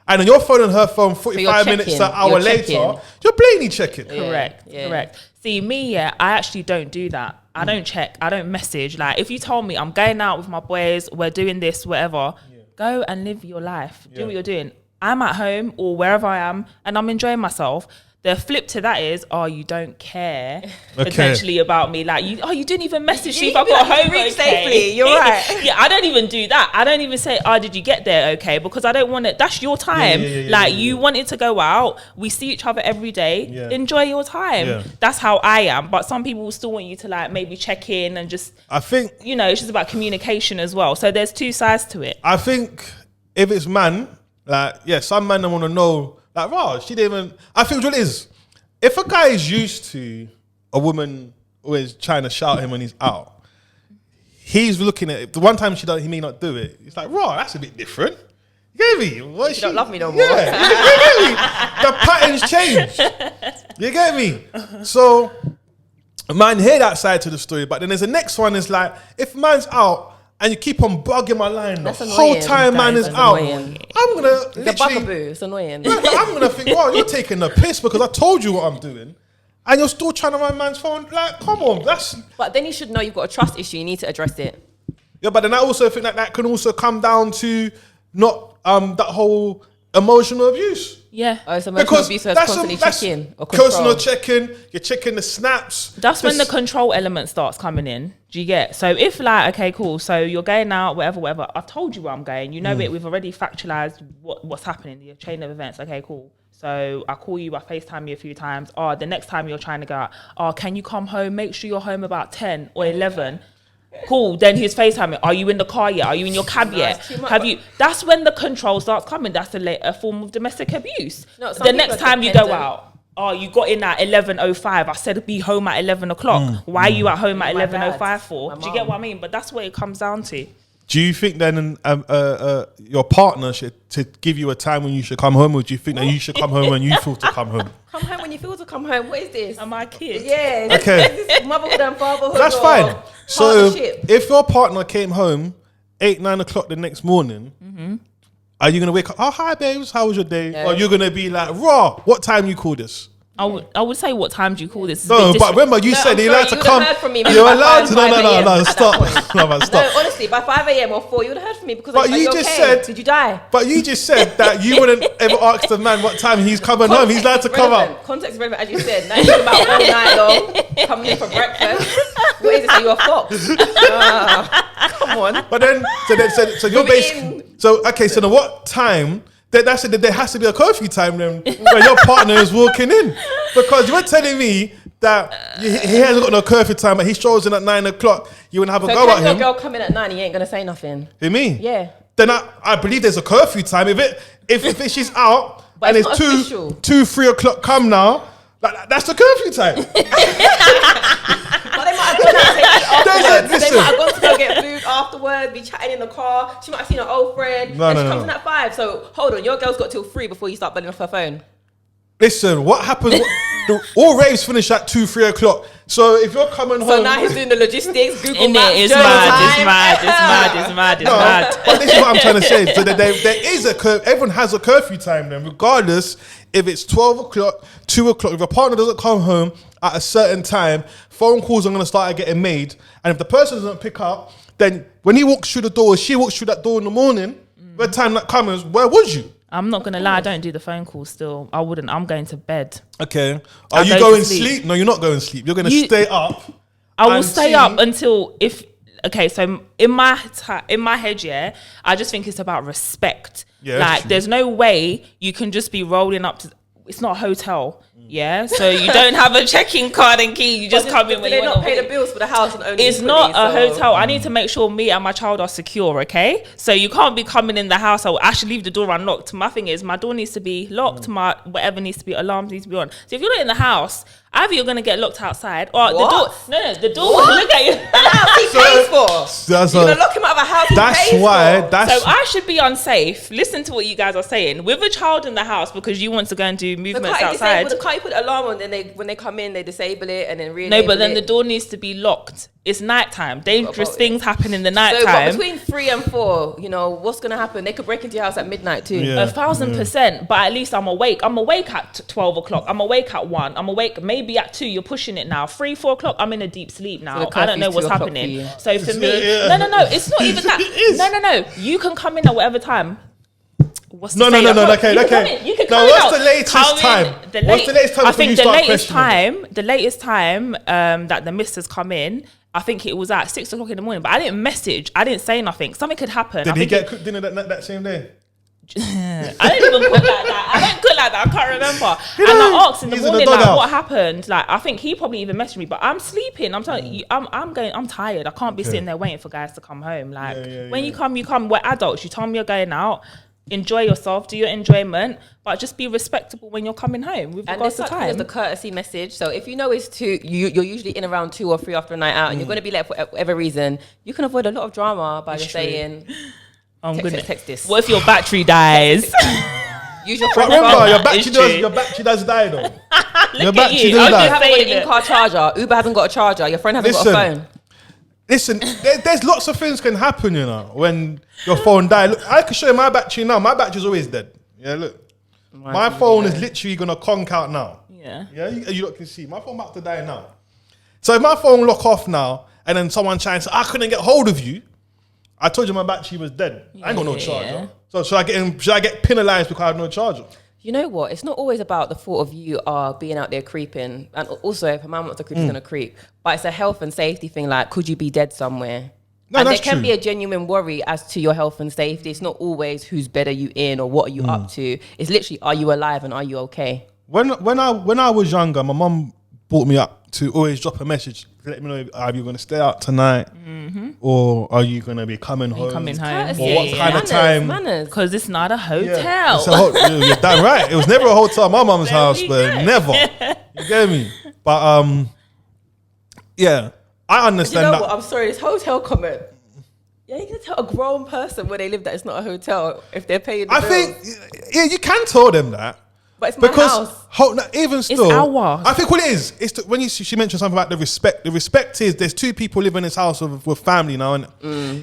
A: and then you're phoning her phone 45 minutes, an hour later, you're blatantly checking.
B: Correct. See, me, I actually don't do that. I don't check. I don't message. Like, if you told me I'm going out with my boys, we're doing this, whatever, go and live your life. Do what you're doing. I'm at home or wherever I am, and I'm enjoying myself. The flip to that is, you don't care potentially about me. Like, you didn't even message me if I got home
C: safely. You're right.
B: I don't even do that. I don't even say, did you get there okay? Because I don't want it. That's your time. You wanted to go out. We see each other every day.
A: Yeah.
B: Enjoy your time.
A: Yeah.
B: That's how I am. But some people will still want you to maybe check in and just.
A: I think
B: it's just about communication as well. So there's two sides to it.
A: I think if it's man, some men don't want to know. She didn't even. I think what it is, if a guy is used to a woman always trying to shout at him when he's out, he's looking at it. The one time he may not do it. It's like, that's a bit different. You get me? What
C: You don't love me no more.
A: Yeah, you get me? The patterns change. You get me? So, man, hear that side to the story, but then there's the next one is like, if man's out and you keep on bugging my line the whole time man is out,
C: annoying.
A: I'm gonna
C: The
A: literally,
C: bugaboo. It's annoying.
A: I'm gonna think, wow, you're taking the piss because I told you what I'm doing, and you're still trying to run man's phone. Like, come on, that's.
C: But then you should know you've got a trust issue. You need to address it.
A: Yeah, but then I also think that can also come down to not that whole emotional abuse.
B: Yeah.
C: Oh, it's emotional abuse. So it's constantly checking or
A: personal
C: control.
A: checking. You're checking the snaps.
B: That's when the control element starts coming in. Do you get? So if like, okay, cool. So you're going out, whatever. I've told you where I'm going. You know it. We've already factualized what's happening, the chain of events. Okay, cool. So I call you, I FaceTime you a few times. Oh, the next time you're trying to go out, oh, can you come home? Make sure you're home about 10 or 11. Cool. Then he's FaceTiming. Are you in the car yet? Are you in your cab yet? Have you? That's when the control starts coming. That's a form of domestic abuse. No, the next time you go out, oh, you got in at 11:05. I said be home at 11 o'clock. Why are you at home at 11:05 for? Do you get what I mean? But that's what it comes down to.
A: Do you think then your partner should to give you a time when you should come home, or do you think that you should come home when you feel to come home?
C: Come home when you feel to come home. What is this?
B: Am I a kid?
C: Yeah.
A: Okay.
C: This motherhood and fatherhood.
A: That's fine. So
C: partnership.
A: if your partner came home 8-9 o'clock the next morning, are you gonna wake up? Oh, hi babes, how was your day?
C: Yeah.
A: Or you're gonna be like, raw, what time you call this?
B: I would say what time do you call this?
A: No, but remember you said you're allowed to come.
C: Heard from me
A: You're
C: by
A: allowed
C: 5
A: to. No, stop. No, man, stop.
C: No, honestly, by 5 a.m. or 4, you would have heard from me because
A: But
C: are
A: you
C: you
A: just
C: okay?
A: said.
C: Did you die?
A: But you just said that you wouldn't ever ask the man what time he's coming home. He's allowed to come up.
C: Context relevant, as you said. Now you're about all night long, coming in for breakfast. What is it? Are you a fox? Come on.
A: But then, so you're basically. So okay, so then what time? That's it. There has to be a curfew time then where your partner is walking in, because you're telling me that he hasn't got no curfew time, but he shows in at 9 o'clock. You wouldn't have a go at him.
C: So your girl come in at 9, he ain't gonna say nothing.
A: You mean?
C: Yeah.
A: Then I believe there's a curfew time. If she's out
C: but
A: and it's 3 o'clock come now, that's the curfew time.
C: But they might have gone out to eat afterwards.
A: Listen.
C: They might have gone to go get food afterwards, be chatting in the car. She might have seen her old friend.
A: No,
C: and
A: no,
C: she
A: no.
C: comes in at 5. So hold on, your girl's got till 3 before you start burning off her phone.
A: Listen, what happens? All raves finish at 2-3 o'clock. So if you're coming home,
C: So now he's doing the logistics, Google
B: In
C: Maps,
B: it, it's
C: journal
B: mad,
C: time.
B: it's mad.
A: but this is what I'm trying to say. So there is a curfew. Everyone has a curfew time then, regardless if it's 12 o'clock, 2 o'clock. If your partner doesn't come home at a certain time, phone calls are going to start getting made. And if the person doesn't pick up, then when he walks through the door, she walks through that door in the morning, by the time that comes, where was you?
B: I'm not gonna lie, I don't do the phone call still. I wouldn't. I'm going to bed.
A: Okay. Are
B: I'll
A: you
B: go
A: going
B: to
A: sleep?
B: sleep.
A: No, you're not going to sleep. You're going to stay up.
B: I will
A: and
B: stay
A: see-
B: up until so in my head, yeah, I just think it's about respect.
A: Yeah, that's
B: like
A: true.
B: there's no way you can just be rolling up to. It's not a hotel, yeah. So you don't have a check-in card and key. You just come in when
C: they
B: you
C: not
B: want
C: pay
B: to.
C: the bills for the house and only
B: It's
C: equally,
B: not a
C: so-
B: hotel. I need to make sure me and my child are secure, okay? So you can't be coming in the house. I will actually leave the door unlocked. My thing is, my door needs to be locked. My whatever needs to be, alarms need to be on. So if you're not in the house, either you're gonna get locked outside, or the door.
C: What?
B: No, the door will look at you.
C: The house he pays for.
A: That's
C: You're gonna lock him out of a house he
A: That's
C: pays
A: why.
C: for.
A: That's
B: So I should be unsafe. Listen to what you guys are saying. With a child in the house because you want to go and do
C: But
B: movements
C: can't
B: outside.
C: you put an alarm on? Then when they come in, they disable it and then
B: No, but then the door needs to be locked. It's nighttime. Dangerous
C: about
B: things happen in the
C: So, but
B: nighttime.
C: between 3 and 4, what's gonna happen? They could break into your house at midnight too.
A: Yeah.
B: 1,000%. But at least I'm awake. I'm awake at 12 o'clock. I'm awake at 1. I'm awake maybe at 2. You're pushing it now. 3, 4 o'clock. I'm in a deep sleep now.
C: the
B: I don't know
C: curfew's
B: what's
C: 2 o'clock
B: happening.
C: for you.
B: So for me,
A: Yeah.
B: no. It's not even that.
A: It is.
B: No. You can come in at whatever time. What's
A: No,
B: to say?
A: okay.
B: You can
A: Now,
B: come
A: what's
B: in.
A: the latest
B: Come in.
A: time? What's the latest time
B: I
A: before you
B: think the
A: start
B: latest time that the mist has come in, I think it was at 6 o'clock in the morning. But I didn't message. I didn't say nothing. Something could happen.
A: Did
B: I
A: he
B: think
A: get cooked dinner that same day?
B: I don't even cook like that. I don't cook like that. I can't remember. And I asked in the
A: He's in the
B: morning, like,
A: doghouse.
B: what happened? Like, I think he probably even messaged me, but I'm sleeping. I'm telling you, I'm tired. I can't be sitting there waiting for guys to come home. Like, when you come, We're adults. You tell me you're going out. Enjoy yourself, do your enjoyment, but just be respectable when you're coming home with
C: And
B: regards
C: this
B: to
C: is
B: time.
C: the courtesy message. So if you know it's 2, you're usually in around 2 or 3 after a night out, and you're going to be late for whatever reason, you can avoid a lot of drama by just saying,
B: Oh, goodness.
C: Text this.
B: What if your battery dies?
C: Use your
A: But
C: friend's
A: remember,
C: phone.
A: your battery does die though. Your
B: Look at
A: battery
B: you.
A: does
B: I'm
A: die.
C: You
B: just
C: haven't got an
B: saying it.
C: in-car charger. Uber hasn't got a charger. Your friend hasn't got a phone.
A: Listen, there's lots of things can happen, you know, when your phone dies. Look, I can show you my battery now. My battery's always dead. Yeah, look. My phone is literally going to conk out now.
B: Yeah.
A: Yeah, you lot can see. My phone about to die now. So if my phone lock off now and then someone tries to say, I couldn't get hold of you, I told you my battery was dead. I ain't got no charger. So should I get penalized because I have no charger?
C: You know what? It's not always about the thought of you being out there creeping. And also, if a man wants to creep, he's going to creep. But it's a health and safety thing. Like, could you be dead somewhere?
A: No,
C: and
A: that's
C: there can
A: true.
C: be a genuine worry as to your health and safety. It's not always who's better you in or what are you up to. It's literally, are you alive and are you okay?
A: When I was younger, my mum brought me up to always drop a message to let me know are you going to stay out tonight or are you going to be coming home?
B: Coming home.
A: Or what kind of time?
C: Manners.
B: Because it's not a hotel.
A: It's you're damn right. It was never a hotel at my mum's house,
B: we
A: but
B: go.
A: never. You get me? But yeah, I
C: You
A: understand
C: know
A: that.
C: what? I'm sorry, this hotel comment. Yeah, you can tell a grown person where they live that it's not a hotel if they're paying the
A: I
C: bills.
A: think, yeah, you can tell them that.
C: But it's my
A: Because
C: house.
A: even still,
B: ours.
A: I think what it is, when she mentioned something about the respect. The respect is there's two people living in this house with family now, and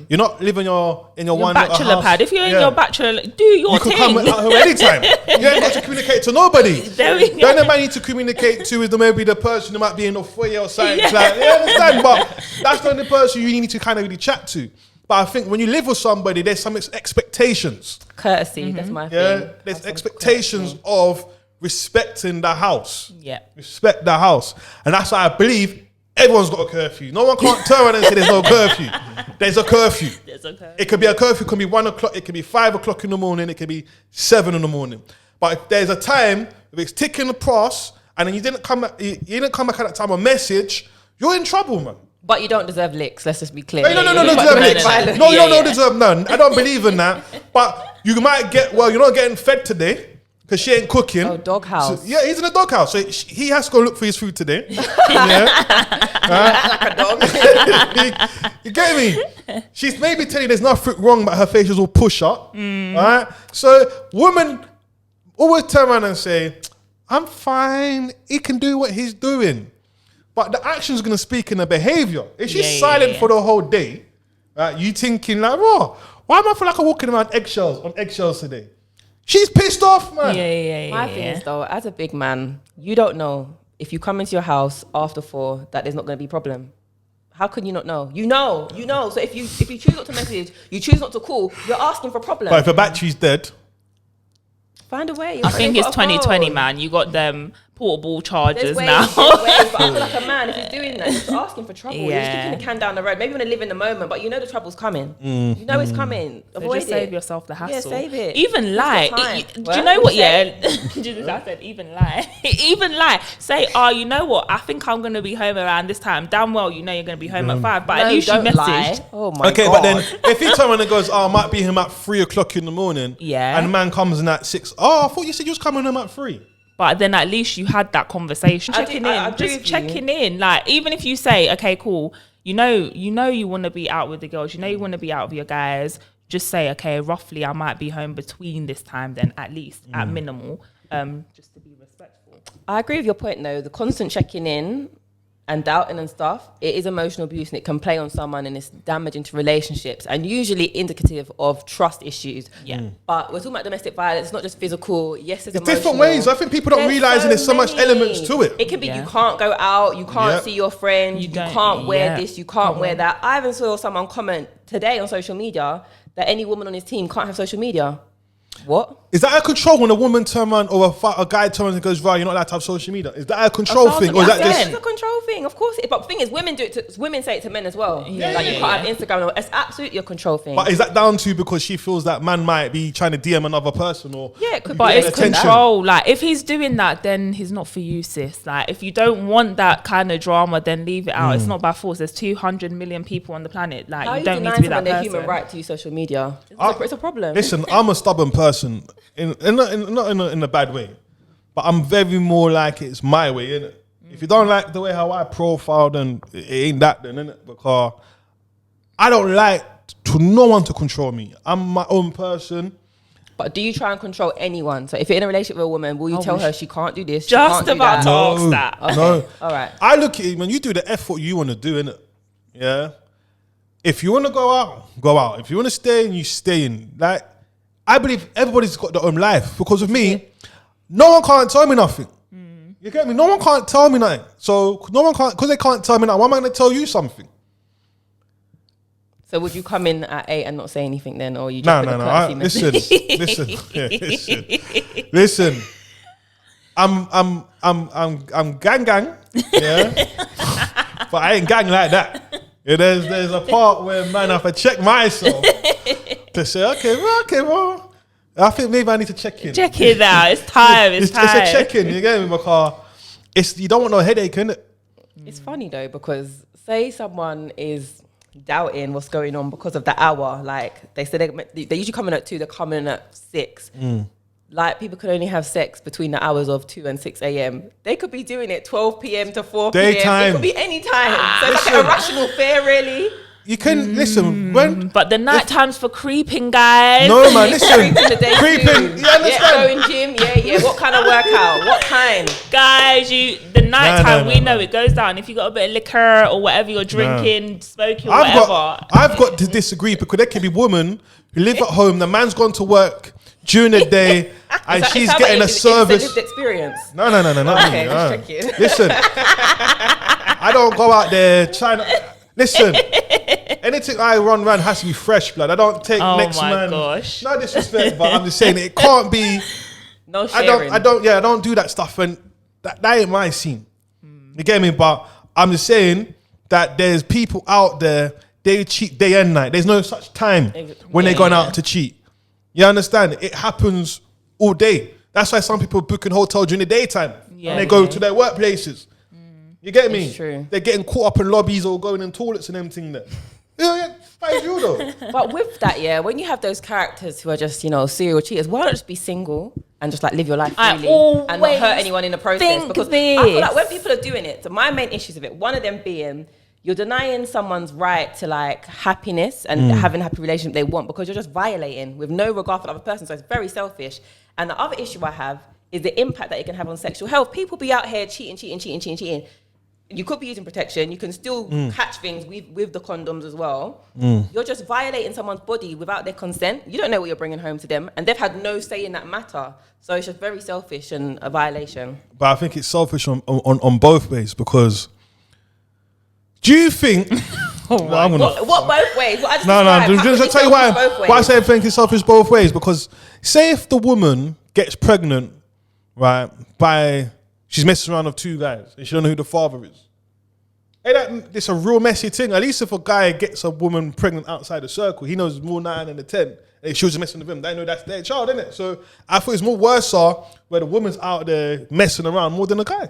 A: you're not living in your
B: Your
A: one
B: bachelor
A: little house.
B: pad. If you're in
A: Yeah.
B: your bachelor, do your
A: You can
B: thing.
A: come at home anytime. You ain't got to communicate to nobody.
B: There we
A: The
B: go.
A: only man you need to communicate to is maybe the person who might be in the foyer or something. Like, you understand? But that's the only person you need to kind of really chat to. But I think when you live with somebody, there's some expectations.
C: Courtesy, that's my
A: Yeah,
C: thing.
A: there's expectations of respecting the house.
B: Yeah.
A: Respect the house. And that's why I believe everyone's got a curfew. No one can't turn around and say there's no curfew. There's a curfew.
B: There's a curfew.
A: It could be a curfew, it could be 1 o'clock, it could be 5 o'clock in the morning, it could be 7 in the morning. But if there's a time, if it's ticking across, and then you didn't come back at that time a message, you're in trouble, man.
C: But you don't deserve licks, let's just be clear.
A: No,
C: But
A: deserve
C: domestic
A: it.
C: violence.
A: No, you
B: Yeah,
A: don't deserve none. I don't believe in that. But you might get, well, you're not getting fed today because she ain't cooking.
C: Oh, doghouse.
A: So, yeah, he's in a doghouse. So he has to go look for his food today. Yeah.
C: Like a dog.
A: You get me? She's maybe telling you there's nothing wrong, but her face is all push up. Right? So women always turn around and say, I'm fine. He can do what he's doing. But the action's going to speak in the behavior. If she's silent for the whole day, right, you thinking like, oh, why am I feel like I'm walking around on eggshells today? She's pissed off, man.
C: My thing is though, as a big man, you don't know if you come into your house after 4 that there's not going to be a problem. How can you not know? You know. So if you choose not to message, you choose not to call, you're asking for problems.
A: But if the battery's dead,
C: Find a way.
B: I think
C: You've
B: it's
C: got a
B: 2020,
C: phone.
B: man. You got them portable chargers
C: There's ways,
B: now.
C: there's ways, but I feel like a man, if he's doing that, he's asking for trouble. You're just
B: Yeah.
C: kicking the can down the road. Maybe you want to live in the moment, but you know the trouble's coming. You know it's coming.
B: So
C: Avoid
B: just
C: it.
B: save yourself the hassle.
C: Yeah, save it.
B: Even lie.
C: You've got time.
B: Do
C: What?
B: you know what?
C: What you
B: Yeah. I said even lie. Even lie. Say, oh, you know what? I think I'm going to be home around this time. Damn well, you know you're going to be home at 5. But
C: No,
B: at least you
C: don't
B: messaged.
C: lie. Oh my
A: okay,
C: God.
A: but then if he turns around and goes, oh, I might be home at 3 o'clock in the morning.
B: Yeah.
A: And the man comes in at 6. Oh, I thought you said you was coming home at 3.
B: But then at least you had that conversation,
C: I
B: checking
C: agree
B: in,
C: with
B: just
C: you.
B: checking in. Like even if you say, okay, cool, you know you want to be out with the girls, you know you want to be out with your guys. Just say, okay, roughly I might be home between this time. Then at least at minimal, just to be respectful.
C: I agree with your point though. The constant checking in and doubting and stuff, it is emotional abuse and it can play on someone and it's damaging to relationships and usually indicative of trust issues.
B: Yeah.
C: But we're talking about domestic violence, it's not just physical. Yes, it's
A: It's different
C: emotional.
A: ways. I think people don't realise there's so much
C: many.
A: elements to it.
C: It could be
B: Yeah.
C: you can't go out, you can't
A: Yep.
C: see your friends, you
B: don't-
C: can't wear
B: yeah.
C: this, you can't wear that. I even saw someone comment today on social media that any woman on his team can't have social media. What?
A: Is that a control when a woman turn around or a guy turns and goes, right, you're not allowed to have social media? Is that a control thing? Or is that
C: It's
A: just...
C: a control thing, of course. But the thing is, women do it. Women say it to men as well. Like you can't have Instagram. It's absolutely a control thing.
A: But is that down to because she feels that man might be trying to DM another person or...
C: Yeah, it could
B: But
C: be.
B: it's
A: attention.
B: control. Like if he's doing that, then he's not for you, sis. Like if you don't want that kind of drama, then leave it out. It's not by force. There's 200 million people on the planet. Like
C: How
B: you
C: you
B: don't need
C: deny
B: to be
C: someone
B: that
C: their
B: person.
C: human right to use social media? It's a problem.
A: Listen, I'm a stubborn person, not in a bad way, but I'm very more like it's my way, innit? If you don't like the way how I profile, then it ain't that then, innit? Because I don't like no one to control me. I'm my own person.
C: But do you try and control anyone? So if you're in a relationship with a woman, will you tell her she can't do this?
B: Just about to ask that.
C: Okay.
A: No.
C: All right.
A: I look at it when you do the effort you want to do, innit? Yeah. If you want to go out, go out. If you want to stay in, you stay in. Like, I believe everybody's got their own life. Because with me, no one can't tell me nothing. You get me? No one can't tell me nothing. So no one can't, because they can't tell me nothing, why am I going to tell you something?
C: So would you come in at 8 and not say anything then, or you
A: No.
C: just
A: Listen. I'm gang, yeah, but I ain't gang like that. Yeah, there's a part where man, I have to check myself to say, okay, well, I think maybe I need to check in.
B: Check in now. It's time. It's time.
A: It's a check in. You get me? Because you don't want no headache, innit?
C: It's funny though, because say someone is doubting what's going on because of the hour. Like they said, they usually come in at 2. They're coming in at 6. Like people could only have sex between the hours of 2 and 6 a.m. They could be doing it 12 p.m. to 4 p.m.
A: Daytime.
C: It could be any time. So it's like an irrational fear, really.
A: You can listen when.
B: But the night time's for creeping, guys.
A: No man, listen.
C: Creeping the day
A: Creeping.
C: too.
A: You understand?
C: Going gym. Yeah. What kind of workout? What kind?
B: Guys, the night time,
A: No.
B: we know it goes down. If you got a bit of liquor or whatever you're drinking, smoking, whatever.
A: I've got to disagree because there can be women who live at home. The man's gone to work during the day, and she's getting a service.
C: It's a lived experience.
A: No.
C: Okay, just checking.
A: Listen, I don't go out there trying to. Listen, anything I run has to be fresh, blood. I don't take next man.
B: Gosh.
A: No disrespect, but I'm just saying it can't be.
C: No sharing.
A: I don't do that stuff, and that ain't my scene. You get me? But I'm just saying that there's people out there, they cheat day and night. There's no such time when they're going out to cheat. You understand? It happens all day. That's why some people book in hotels during the daytime and they go to their workplaces. You get me?
C: It's true.
A: They're getting caught up in lobbies or going in toilets and everything there. Yeah, fine you though.
C: But with that, when you have those characters who are just, serial cheaters, why not just be single and just like live your life freely and not hurt anyone in the process? Because I feel like when people are doing it, so my main issues of it, one of them being you're denying someone's right to like happiness and having a happy relationship they want, because you're just violating with no regard for the other person. So it's very selfish. And the other issue I have is the impact that it can have on sexual health. People be out here cheating. You could be using protection. You can still catch things with the condoms as well. You're just violating someone's body without their consent. You don't know what you're bringing home to them, and they've had no say in that matter. So it's just very selfish and a violation.
A: But I think it's selfish on both ways, because do you think...
C: What both ways? What I just
A: No. Just tell you why I say I think it's selfish both ways. Because say if the woman gets pregnant, right, she's messing around with 2 guys and she don't know who the father is. It's a real messy thing. At least if a guy gets a woman pregnant outside the circle, he knows more 9 than the 10. And she was messing with him. They know that's their child, isn't it? So I thought it's more worse where the woman's out there messing around more than the guy.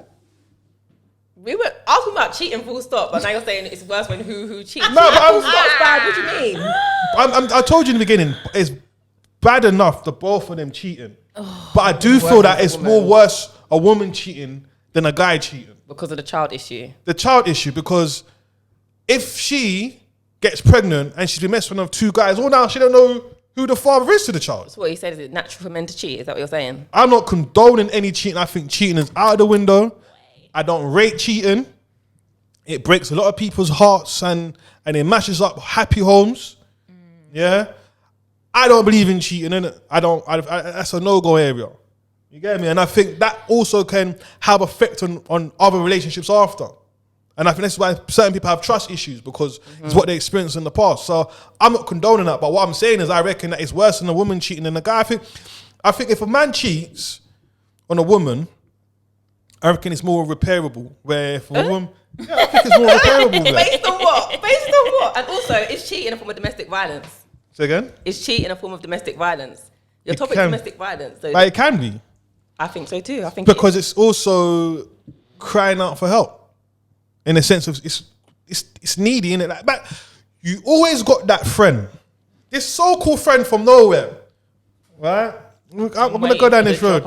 C: I was talking about cheating full stop, but now you're saying it's worse when who cheats.
A: No, but
C: Full stop's bad. What do you mean?
A: I told you in the beginning, it's bad enough the both of them cheating. But I do feel that it's more worse a woman cheating than a guy cheating.
C: Because of the child issue.
A: The child issue, because if she gets pregnant and she's been messing with 2 guys, now she don't know who the father is to the child.
C: So what you said, is it natural for men to cheat? Is that what you're saying?
A: I'm not condoning any cheating. I think cheating is out of the window. I don't rate cheating. It breaks a lot of people's hearts and it mashes up happy homes. Yeah. I don't believe in cheating, innit? That's a no-go area. You get me? And I think that also can have effect on other relationships after. And I think that's why certain people have trust issues, because it's what they experienced in the past. So I'm not condoning that, but what I'm saying is I reckon that it's worse than a woman cheating than a guy. I think if a man cheats on a woman, I reckon it's more repairable. Where if a woman, I think it's more repairable.
C: Based on what? Based on what? And also, is cheating a form of domestic violence?
A: Say again?
C: Is cheating a form of domestic violence? Your topic is domestic violence. So
A: it can be.
C: I think so too. I think
A: because it's also crying out for help, in a sense of it's needy, innit? Like, but you always got that friend, this so-called friend from nowhere, right? I'm gonna go down this road.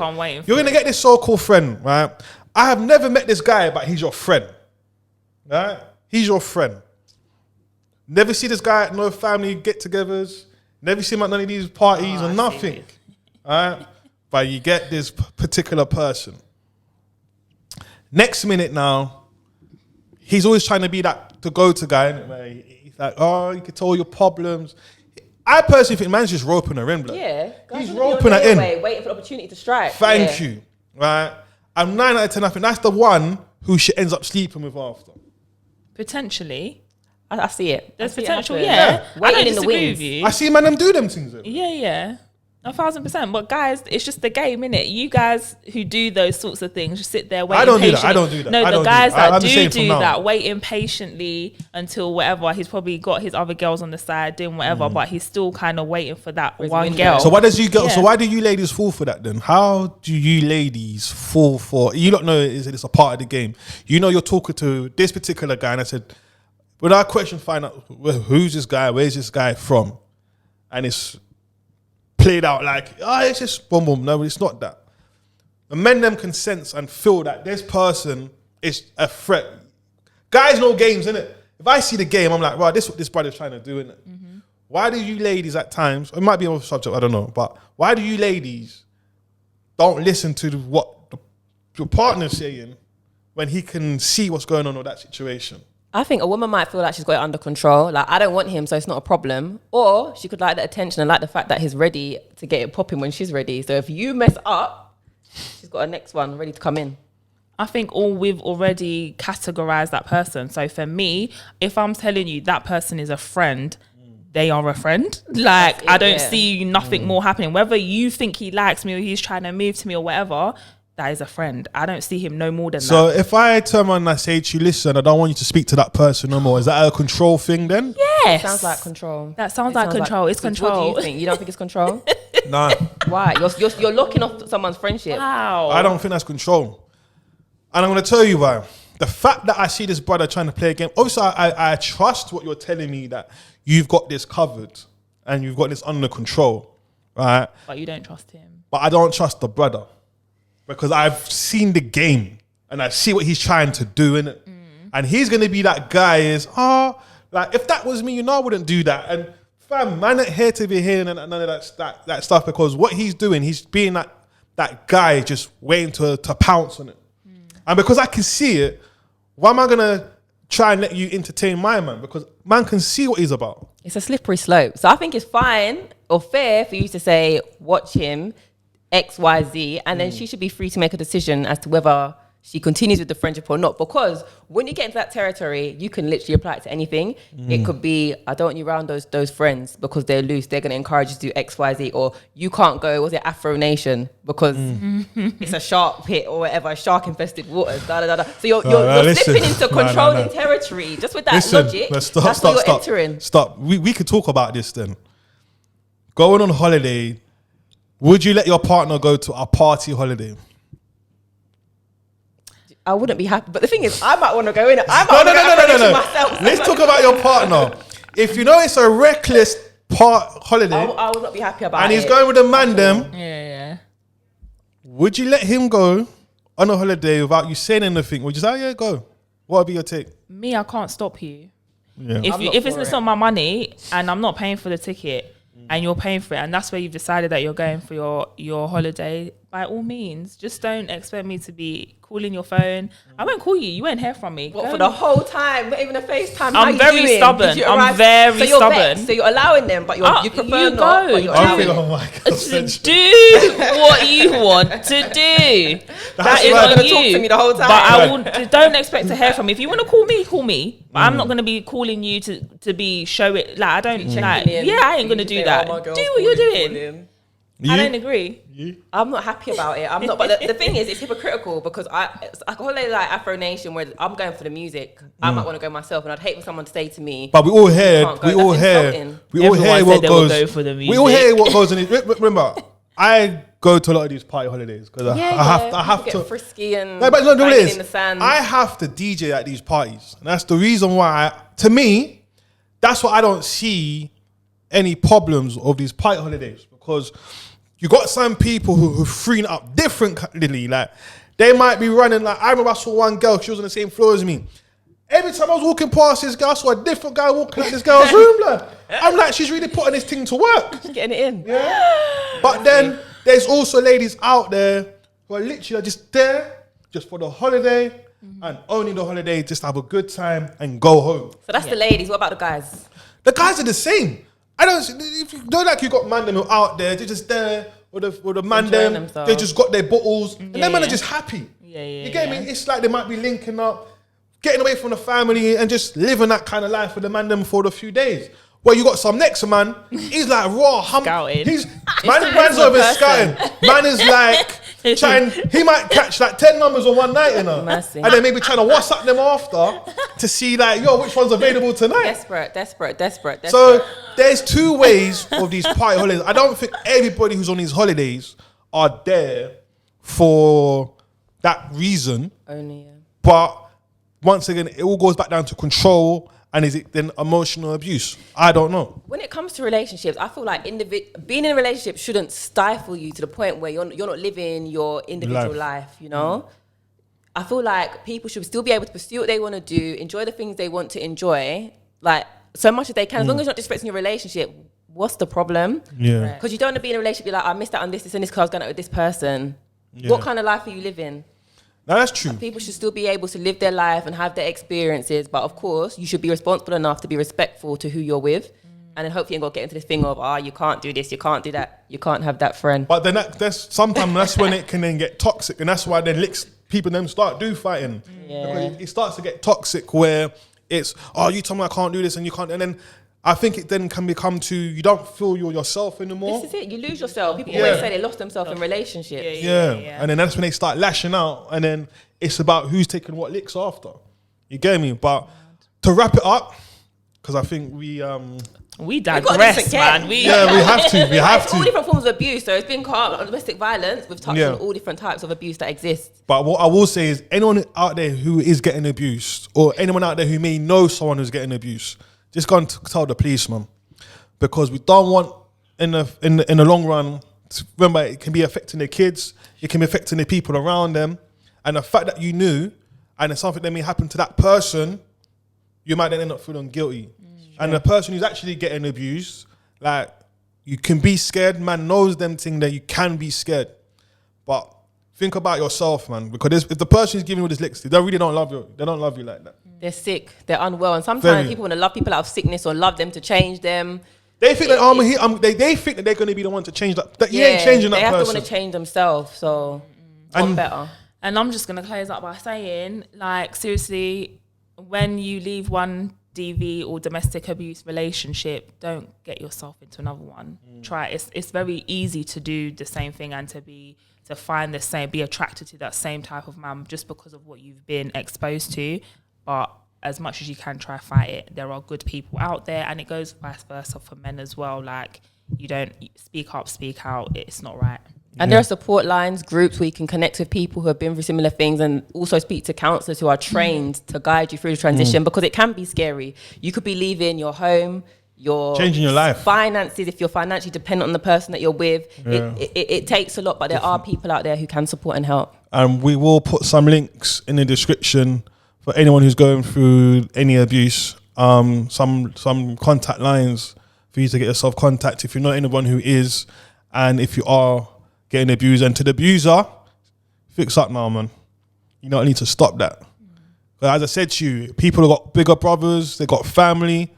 A: You're gonna get this so-called friend, right? I have never met this guy, but he's your friend, right? He's your friend. Never see this guy at no family get-togethers. Never see him at none of these parties or nothing. All right? But you get this particular person. Next minute now, he's always trying to be that to go-to guy. Anyway. He's like, oh, you can tell all your problems. I personally think man's just roping her in, blood.
C: Yeah.
A: He's roping her in.
C: Waiting for the opportunity to strike.
A: Thank you. Right? I'm 9 out of 10. I think that's the one who she ends up sleeping with after.
B: Potentially.
C: I see it.
B: There's
C: I see it
B: potential,
C: happen.
B: yeah.
C: Waiting
B: I don't
C: in the
B: disagree
C: wings.
B: with you.
A: I see man them do them things.
B: Yeah. 1,000%. But guys, it's just the game, innit? You guys who do those sorts of things just sit there waiting
A: I don't do that.
B: patiently.
A: I don't do that.
B: No,
A: I
B: the
A: don't
B: guys
A: do that.
B: that
A: I'm just saying
B: do
A: from now.
B: that, waiting patiently until whatever, he's probably got his other girls on the side doing whatever, but he's still kind of waiting for that one
C: window.
B: girl.
A: So why does you go?
B: Yeah.
A: So why do you ladies fall for that then? How do you ladies fall for? You don't know it's a part of the game. You know you're talking to this particular guy, and I said, without question, find out who's this guy, where's this guy from, and it's played out like, oh, it's just boom boom. No, it's not that. The men them can sense and feel that this person is a threat. Guys know games, innit? If I see the game, I'm like, right, this is what this brother's trying to do, innit? Mm-hmm. Why do you ladies at times, it might be a subject, I don't know, but why do you ladies don't listen to what your partner's saying when he can see what's going on with that situation?
C: I think a woman might feel like she's got it under control. Like, I don't want him, so it's not a problem. Or she could like the attention and like the fact that he's ready to get it popping when she's ready. So if you mess up, she's got a next one ready to come in.
B: I think we've already categorized that person. So for me, if I'm telling you that person is a friend, they are a friend. Like, I don't see nothing more happening. Whether you think he likes me or he's trying to move to me or whatever, that is a friend. I don't see him no more than that.
A: So if I turn around and I say to you, listen, I don't want you to speak to that person no more, is that a control thing then?
B: Yes.
C: Sounds like control.
B: That sounds like control. It's control.
C: What do you think? You don't think it's control?
A: Nah.
C: Why? You're locking off someone's friendship.
B: Wow.
A: I don't think that's control. And I'm going to tell you why. The fact that I see this brother trying to play a game, obviously I trust what you're telling me, that you've got this covered and you've got this under control, right?
B: But you don't trust him.
A: But I don't trust the brother because I've seen the game and I see what he's trying to do in it. And he's going to be that guy like if that was me, I wouldn't do that. And fam, man, not here to be hearing none of that stuff, because what he's doing, he's being that guy just waiting to pounce on it. And because I can see it, why am I going to try and let you entertain my man? Because man can see what he's about.
C: It's a slippery slope. So I think it's fine or fair for you to say, watch him, X, Y, Z, and then she should be free to make a decision as to whether she continues with the friendship or not. Because when you get into that territory, you can literally apply it to anything. It could be, I don't want you around those friends because they're loose. They're going to encourage you to do X, Y, Z. Or you can't go, was it Afro Nation? Because it's a shark pit or whatever, shark infested waters. So you're slipping into controlling territory. Just with that logic, that's what you're entering.
A: Stop. We could talk about this then. Going on holiday, would you let your partner go to a party holiday?
C: I wouldn't be happy. But the thing is, I might want to go in. I might want to go myself.
A: Let's talk about your partner. If you know it's a reckless holiday,
C: I would not be happy about it.
A: and he's going with a man them,
B: Yeah.
A: would you let him go on a holiday without you saying anything? Would you say, oh, yeah, go? What would be your take?
B: Me, I can't stop you.
A: Yeah.
B: If it's not my money and I'm not paying for the ticket and you're paying for it, and that's where you've decided that you're going for your holiday, by all means, just don't expect me to be calling your phone. I won't call you. You won't hear from me.
C: What, for the whole time? Not even a FaceTime?
B: I'm very stubborn. I'm very
C: so you're
B: stubborn.
C: Vexed, so you're allowing them, but you prefer
B: you
C: not.
B: go.
C: But you're
A: Oh my God.
B: Do what you want to do. That is
A: right.
B: on you.
C: Talk to me the whole time.
B: But I will. Don't expect to hear from me. If you want to call me. But I'm not going to be calling you to be show it. Like I don't. Like, yeah, I ain't going to do that. Do what you're doing. I don't agree.
C: I'm not happy about it. I'm not. But the thing is, it's hypocritical because I holiday like Afro Nation where I'm going for the music. I might want to go myself, and I'd hate for someone to say to me.
A: But we all hear,
C: can't go.
A: we all
C: That's
A: hear,
C: insulting.
A: we all
B: Everyone
A: hear
B: said
A: what
B: they will
A: goes.
B: go for the
A: We all
B: music.
A: hear what goes in it. Remember, I go to a lot of these party holidays because I have
C: People
A: to.
C: get frisky and
A: No, but no, the
C: banging
A: is,
C: in the sand.
A: I have to DJ at these parties, and that's the reason why. To me, that's why I don't see any problems of these party holidays, because you got some people who freeing up differently. Like they might be running. Like I remember I saw one girl. She was on the same floor as me. Every time I was walking past this girl, I saw a different guy walking out this girl's room, blood. I'm like, she's really putting this thing to work.
C: Just getting it in.
A: Yeah. But then there's also ladies out there who are literally just there just for the holiday and only the holiday, just have a good time and go home.
C: So that's the ladies. What about the guys?
A: The guys are the same. I don't. If you don't like you got man them who are out there, they're just there with the man
C: Enjoying
A: them.
C: themselves.
A: They just got their bottles, and them man
B: yeah.
A: are just happy.
B: Yeah.
A: You get me? It's like they might be linking up, getting away from the family, and just living that kind of life with the man them for the few days. Well, you got some next man. He's like raw.
B: Scouting.
A: He's man's over scouting. Man is like trying. He might catch like 10 numbers on one night, you know,
C: Mercy.
A: and then maybe trying to WhatsApp them after to see like, yo, which one's available tonight.
C: Desperate.
A: So there's two ways of these party holidays. I don't think everybody who's on these holidays are there for that reason.
C: Only, yeah.
A: But once again, it all goes back down to control. And is it then emotional abuse? I don't know.
C: When it comes to relationships, I feel like being in a relationship shouldn't stifle you to the point where you're not living your individual life, you know? I feel like people should still be able to pursue what they want to do, enjoy the things they want to enjoy, like so much as they can, as long as you're not disrespecting your relationship. What's the problem?
A: Yeah.
C: Because you don't want to be in a relationship like, I missed out on this, and this because I was going out with this person.
A: Yeah.
C: What kind of life are you living?
A: No, that's true.
C: People should still be able to live their life and have their experiences, but of course, you should be responsible enough to be respectful to who you're with. And then hopefully you ain't got to get into this thing of, you can't do this, you can't do that, you can't have that friend.
A: But then sometimes that's when it can then get toxic, and that's why then people then start fighting.
C: Yeah.
A: Because it starts to get toxic where it's, you tell me I can't do this and you can't, and then I think it then can become to, you don't feel you're yourself anymore.
C: This is it, you lose yourself. People always say they lost themselves in relationships.
A: Yeah. And then that's when they start lashing out, and then it's about who's taking what licks after. You get me? But to wrap it up, because I think we
B: digress, man.
A: we have to. We have
C: It's all
A: to.
C: different forms of abuse. So it's been called domestic violence. We've touched on all different types of abuse that exist.
A: But what I will say is, anyone out there who is getting abused, or anyone out there who may know someone who's getting abused, just go and tell the police, man, because we don't want in the long run. Remember, it can be affecting the kids, it can be affecting the people around them, and the fact that you knew, and it's something that may happen to that person, you might then end up feeling guilty. And the person who's actually getting abused, like, you can be scared. Man knows them thing that you can be scared, but think about yourself, man, because if the person is giving you this licks, they really don't love you. They don't love you like that.
C: They're sick. They're unwell. And sometimes people want to love people out of sickness or love them to change them.
A: They think they think that they're going to be the one to change that. You ain't changing that person.
C: They have to want to change themselves. So, and better.
B: And I'm just going to close up by saying, like, seriously, when you leave one DV or domestic abuse relationship, don't get yourself into another one. Try it. It's very easy to do the same thing and to be attracted to that same type of man just because of what you've been exposed to. But as much as you can, try fight it. There are good people out there, and it goes vice versa for men as well. Like, you don't speak up, speak out. It's not right.
C: And there are support lines, groups where you can connect with people who have been through similar things, and also speak to counsellors who are trained to guide you through the transition, because it can be scary. You could be leaving your home,
A: changing your life,
C: finances, if you're financially dependent on the person that you're with. It takes a lot, but there are people out there who can support and help. And
A: we will put some links in the description for anyone who's going through any abuse, some contact lines for you to get yourself contact if you're not anyone who is, and if you are getting abused. And to the abuser, fix up now, man. You don't need to stop that. But as I said to you, people have got bigger brothers, they got family.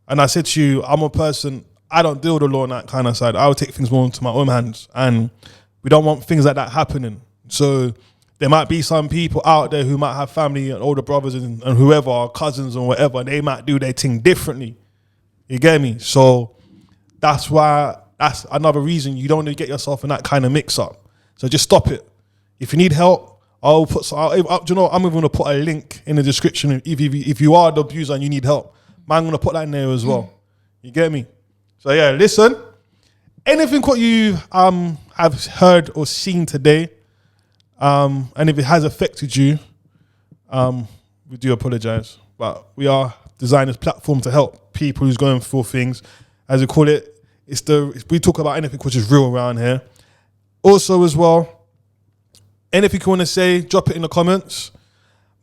A: And I said to you, I'm a person, I don't deal with the law on that kind of side. I would take things more into my own hands. And we don't want things like that happening. So there might be some people out there who might have family and older brothers and whoever, or cousins or whatever, and they might do their thing differently. You get me? So that's another reason you don't want to get yourself in that kind of mix up. So just stop it. If you need help, I'm even going to put a link in the description. If you are the abuser and you need help, I'm going to put that in there as well. You get me? So yeah, listen, anything what you have heard or seen today, and if it has affected you, we do apologize. But we are designing this platform to help people who's going through things, as we call it. We talk about anything which is real around here. Also as well, anything you want to say, drop it in the comments.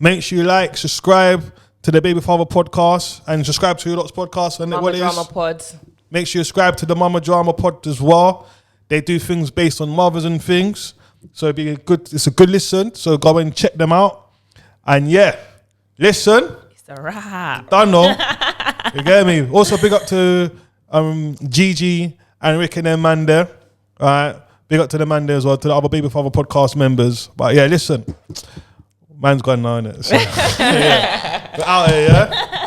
A: Make sure you like, subscribe, to the Baby Father podcast and subscribe to your lot's podcast. And
C: Mama Drama Pod.
A: Make sure you subscribe to the Mama Drama Pod as well. They do things based on mothers and things. So it's a good listen. So go and check them out. And yeah, listen.
B: It's a wrap.
A: Done no. You get me? Also big up to Gigi and Rick and them man there. All right. Big up to the man there as well, to the other Baby Father podcast members. But yeah, listen. Man's gone now, innit? So, yeah. We're out here, yeah?